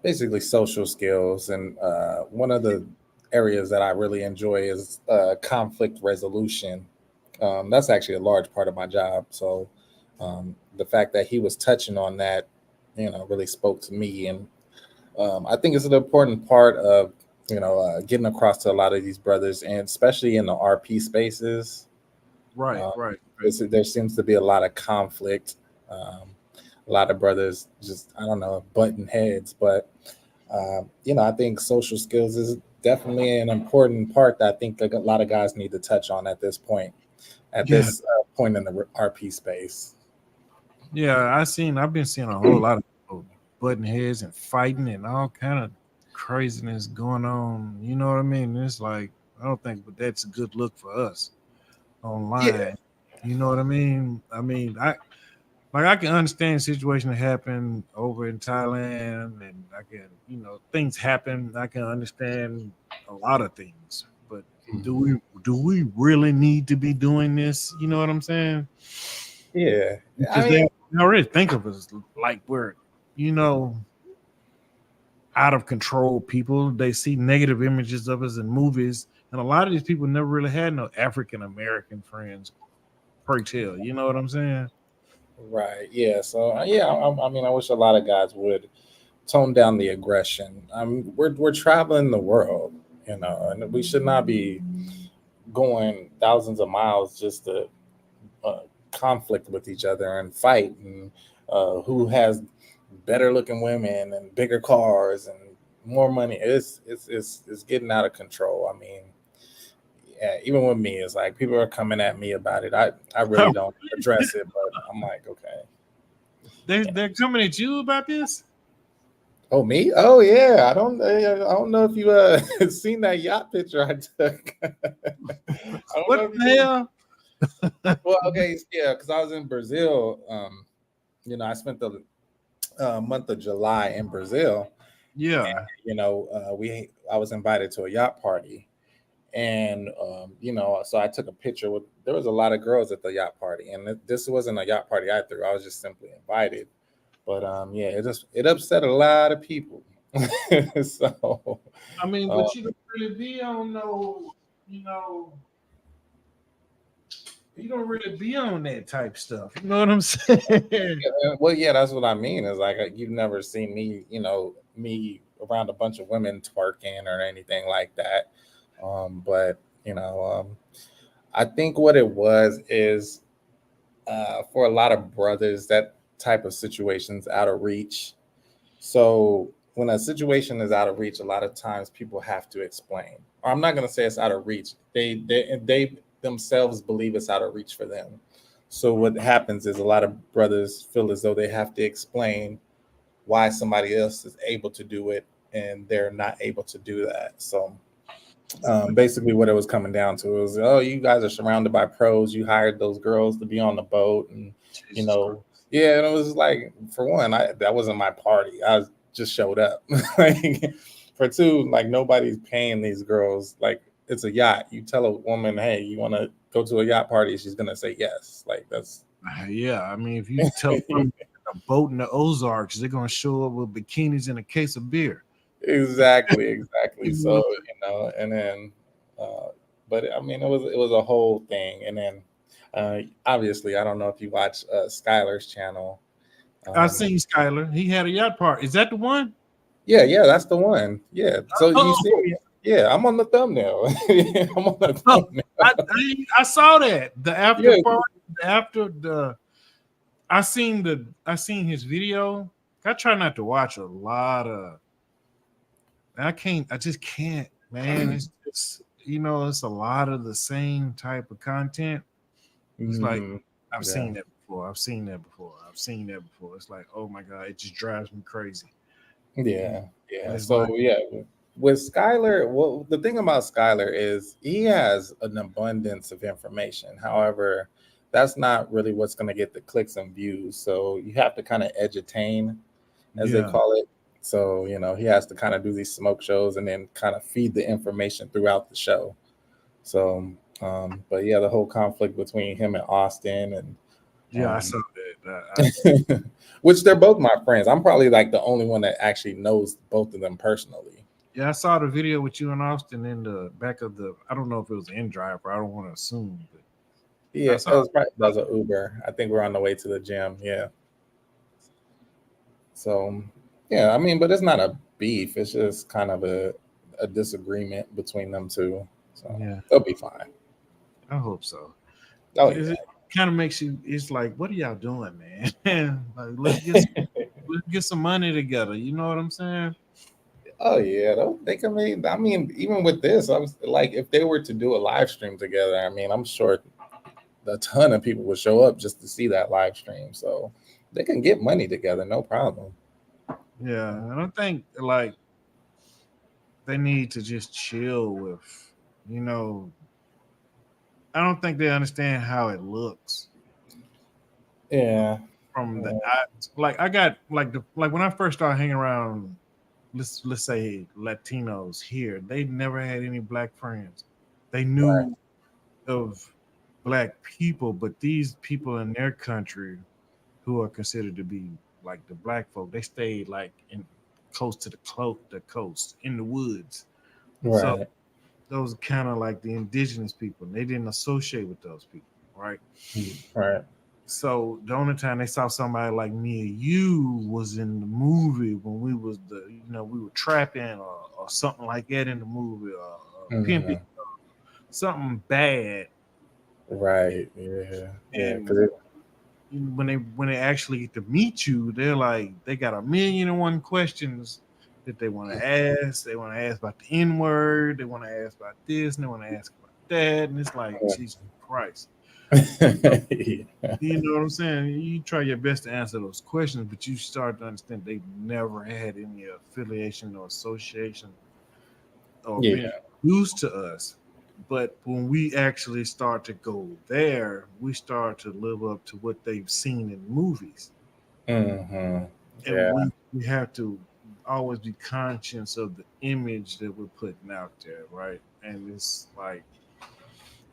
basically social skills, and one of the areas that I really enjoy is conflict resolution. That's actually a large part of my job. So the fact that he was touching on that, really spoke to me, and I think it's an important part of getting across to a lot of these brothers, and especially in the RP spaces. Right. There seems to be a lot of conflict. A lot of brothers just, I don't know, button heads. But, I think social skills is definitely an important part that I think a lot of guys need to touch on at this point, this point in the RP space. Yeah, I've been seeing a whole lot of people butting heads and fighting and all kind of craziness going on. You know what I mean? It's like I don't think that's a good look for us Yeah. online. You know what I mean? I can understand the situation that happened over in Thailand, and I can, things happen. I can understand a lot of things, but do we really need to be doing this? You know what I'm saying? Yeah. I Because they mean, already think of us like we're, you know, out of control people. They see negative images of us in movies, and a lot of these people never really had no African American friends. Pray tell, you know what I'm saying? right. Yeah. So yeah, I mean, I wish a lot of guys would tone down the aggression. We're traveling the world, and we should not be going thousands of miles just to uh, conflict with each other and fight, and who has better looking women and bigger cars and more money. It's getting out of control. I mean, yeah, even with me, it's like people are coming at me about it. I really don't address it, but I'm like, okay. They're coming at you about this. Oh, me? Oh, yeah. I don't know if you seen that yacht picture I took. I don't know What if you the did. hell? Well, okay, yeah, because I was in Brazil. I spent the month of July in Brazil. Yeah. I was invited to a yacht party, and so I took a picture with. There was a lot of girls at the yacht party, and this wasn't a yacht party I threw. I was just simply invited. But yeah, it upset a lot of people. So I mean, uh, but you don't really be on no, you know, you don't really be on that type stuff. You know what I'm saying? well, yeah, that's what I mean. Is like you've never seen me, me around a bunch of women twerking or anything like that. But I think what it was is for a lot of brothers that type of situation's out of reach. So when a situation is out of reach, a lot of times people have to explain. Or I'm not going to say it's out of reach. They themselves believe it's out of reach for them. So what happens is a lot of brothers feel as though they have to explain why somebody else is able to do it and they're not able to do that. So basically what it was coming down to was, oh, you guys are surrounded by pros. You hired those girls to be on the boat, and you Jesus Christ. know, yeah. And it was like, for one, that wasn't my party. Just showed up. Like, for two, like nobody's paying these girls. Like, it's a yacht. You tell a woman, hey, you want to go to a yacht party, she's gonna say yes. Like that's Yeah, I mean, if you tell them a boat in the Ozarks, they're gonna show up with bikinis and a case of beer. exactly. You So know? and then, uh, but I mean, it was a whole thing, and then obviously, I don't know if you watch Skylar's channel. I Um, seen Skyler. He had a yacht party. Is that the one? yeah, that's the one. Yeah, so you see Oh, me? Yeah, I'm on the thumbnail. I'm on the oh, thumbnail. I saw that the after Yeah, party. The after the I seen his video. I try not to watch a lot of. I just can't, man. It's just it's a lot of the same type of content. It's like mhm, I've yeah. seen that before. I've seen that before. I've seen that before. It's like, oh my god, it just drives me crazy. And Yeah. it's So like, yeah, with Skylar, well, the thing about Skylar is he has an abundance of information. However, that's not really what's going to get the clicks and views. So you have to kind of edutain, as they yeah, call it. So he has to kind of do these smoke shows and then kind of feed the information throughout the show. So, but yeah, the whole conflict between him and Austin and yeah, I um, saw that. which they're both my friends. I'm probably like the only one that actually knows both of them personally. Yeah, I saw the video with you and Austin in the back of the. I don't know if it was an in driver. I don't want to assume, but I Yeah, saw. that was an Uber. I think we're on the way to the gym. Yeah. So yeah, I mean, but it's not a beef. It's just kind of a disagreement between them two. So Yeah, they'll be fine. I hope so. Oh It yeah. kind of makes you. It's like, what are y'all doing, man? Like, let's get some money together. You know what I'm saying? Oh yeah, they can make. I mean, even with this, I was like, if they were to do a live stream together, I mean, I'm sure a ton of people would show up just to see that live stream. So they can get money together, no problem. Yeah, and I think like they need to just chill with, you know, I don't think they understand how it looks Yeah. from the Yeah. like I got like the like when I first started hanging around, let's say Latinos here, they never had any black friends. They Right. knew of black people, but these people in their country who are considered to be like the black folk, they stayed like in close to the coast in the woods. So Right. those are kind of like the indigenous people. And they didn't associate with those people, right? Right. So the only time they saw somebody like me or you was in the movie when we was we were trapping or something like that in the movie or pimping Mhm. something bad. Right. Yeah. Yeah. And Because when they actually get to meet you, they're like they got a million and one questions that they want to ask. They want to ask about the N word. They want to ask about this and they want to ask about that. And it's like Jesus Christ. yeah. You know what I'm saying? You try your best to answer those questions, but you start to understand they've never had any affiliation or association or been Yeah. used to us. But when we actually start to go there, we start to live up to what they've seen in movies. Hmm. And Yeah. we have to always be conscious of the image that we're putting out there, right? And it's like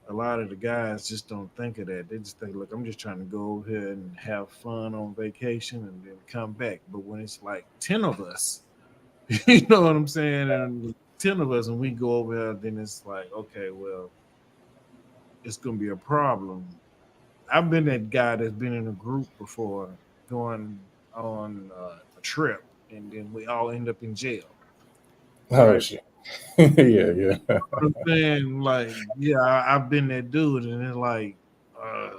a lot of the guys just don't think of that. They just think, look, I'm just trying to go over here and have fun on vacation and then come back. But when it's like 10 of us, you know what I'm saying? And 10 of us, and we go over here, then it's like, okay, well, it's going to be a problem. I've been that guy that's been in a group before going on a trip, and then we all end up in jail, Oh right? shit. Yeah. Yeah. I'm saying, like, yeah, I've been that dude, and it's like, uh,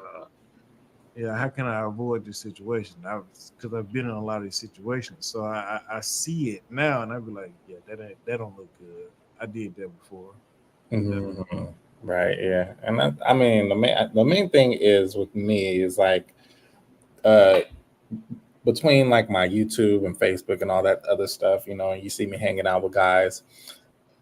yeah, how can I avoid this situation? Because I've been in a lot of these situations, so I see it now, and I be like, yeah, that don't look good. I did that before. That, Hmm. Right. Yeah. And I mean, the main thing is with me is like, uh, between like my YouTube and Facebook and all that other stuff, and you see me hanging out with guys.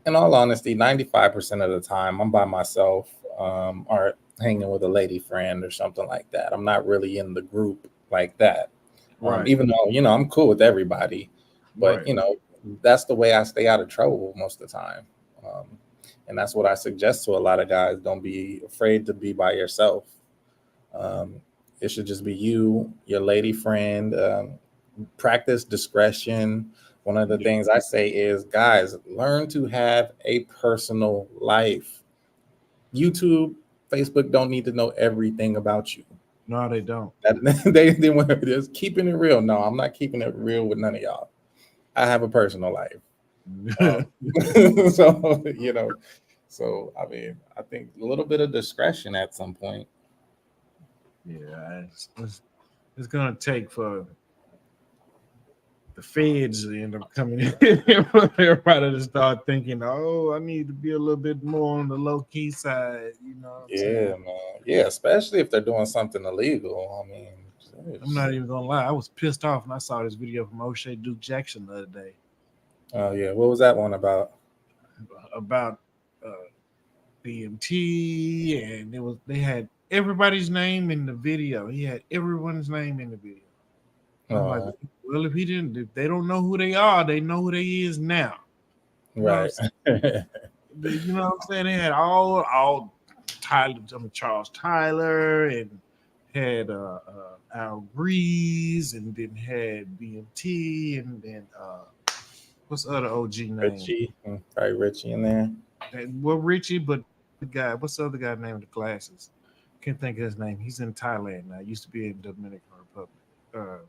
In all honesty, 95% of the time I'm by myself, or hanging with a lady friend or something like that. I'm not really in the group like that. right, Even though, I'm cool with everybody, but right. that's the way I stay out of trouble most of the time. Um, and that's what I suggest to a lot of guys. Don't be afraid to be by yourself. Um, it should just be you, your lady friend. Practice discretion. One of the Yeah. things I say is, guys, learn to have a personal life. YouTube, Facebook don't need to know everything about you. No, they don't. They want just keeping it real. No, I'm not keeping it real with none of y'all. I have a personal life. Um, so I mean, I think a little bit of discretion at some point. Yeah, it's gonna take for the feds to end up coming in for everybody to start thinking, oh, I need to be a little bit more on the low key side. You know what I'm saying? Yeah, man. Yeah, especially if they're doing something illegal. I mean, I'm not even gonna lie. I was pissed off when I saw this video from O'Shea Duke Jackson the other day oh yeah, what was that one about? about uh, BMT, and they had everybody's name in the video. He had everyone's name in the video. I'm like, Uh, well, if they don't know who they are, they know who they is now. You know what I'm right. saying? You know what I'm saying? They had all Tyler, Charles Tyler, and had Al Breeze, and then had BMT, and then what's the other OG name? Richie, probably Richie in there. Well, Richie, but the guy, what's the other guy name with the glasses? Can't think of his name. He's in Thailand now. Used to be in Dominican Republic. What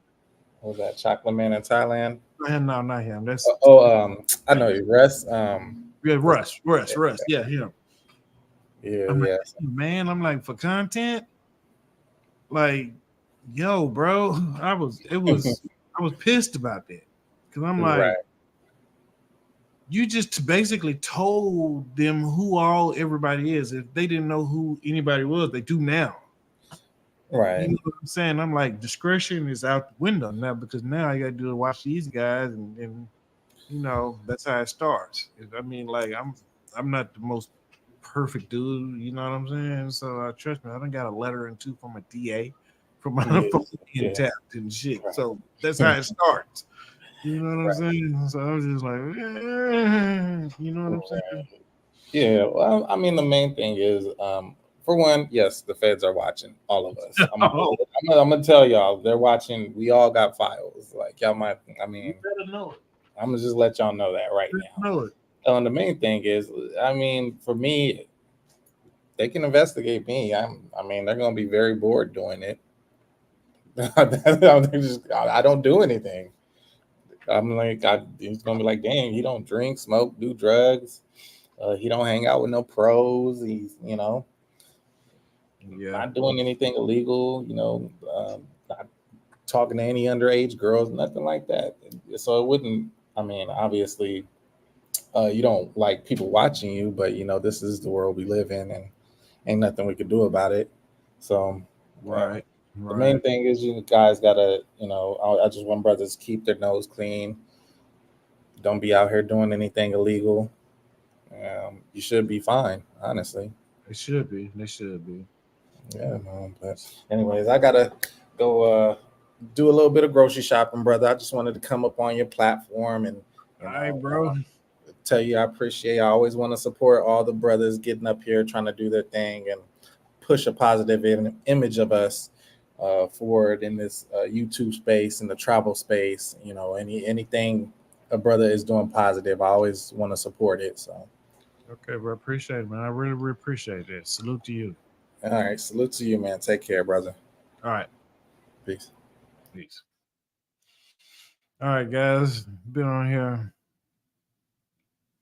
was that Chocolate Man in Thailand? No, not him. That's I know you, Russ. yeah, What's Russ. Yeah, him. yeah, I'm like, yeah. man, I'm like, for content, like, yo, bro, I was pissed about that because I'm like, Right. you just basically told them who all everybody is. If they didn't know who anybody was, they do now. Right. You know what I'm saying? I'm like, discretion is out the window now because now I got to do is watch these guys, and you know that's how it starts. I mean, like I'm not the most perfect dude, you know what I'm saying? So trust me, I done got a letter and two from a DA from my Yeah. phone being Yeah. tapped and shit. Right. So that's how it starts. You know what I'm Right. saying? So I was just like, you know what I'm saying? Yeah. Well, I mean, the main thing is, for one, yes, the feds are watching all of us. Oh, I'm gonna tell y'all, they're watching. We all got files. Like y'all might. I you mean, better know it. I'm gonna just let y'all know that right You now. better know it. The main thing is, I mean, for me, they can investigate me. I mean, they're gonna be very bored doing it. I don't do anything. I'm like, he's gonna be like, dang, he don't drink, smoke, do drugs. He don't hang out with no pros. He's, Yeah, not doing anything illegal. Not talking to any underage girls, nothing like that. So it wouldn't. I mean, obviously, you don't like people watching you, but this is the world we live in, and ain't nothing we could do about it. So, yeah. right, The right. main thing is you guys gotta, I just want brothers to keep their nose clean. Don't be out here doing anything illegal. You should be fine, honestly. They should be. They should be. Yeah, man. But anyways, I gotta go do a little bit of grocery shopping, brother. I just wanted to come up on your platform and All right, bro. tell you I appreciate. I always want to support all the brothers getting up here trying to do their thing and push a positive image of us forward in this YouTube space, in the travel space. Anything a brother is doing positive, I always want to support it. So, Okay, bro. Appreciate it, man. I really, really appreciate it. Salute to you. all right, salute to you, man. Take care, brother. All right. Peace. Peace. All right, guys. Been on here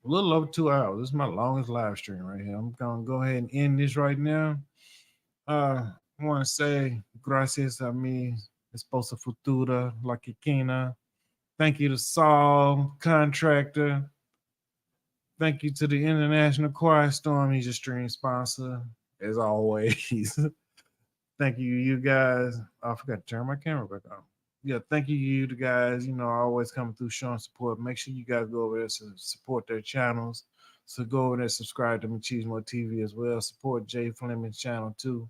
a little over 2 hours. This is my longest live stream right here. I'm gonna go ahead and end this right now. I want to say gracias a mi esposa futura, La Kikina. Thank you to Saul, contractor. Thank you to the International Quiet Storm. He's a stream sponsor, as always. Thank you guys. Oh, I forgot to turn my camera back on. Yeah, thank you the guys. Always coming through showing support. Make sure you guys go over there to support their channels. So go over there, subscribe to Machismo TV as well. Support Jay Fleming's channel too.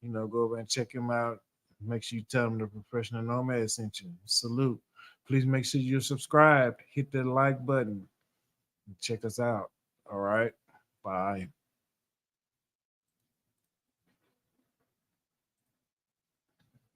Go over and check him out. Make sure you tell him the professional nomad sent you. Salute. Please make sure you're subscribed. Hit that like button. Check us out. All right. Bye.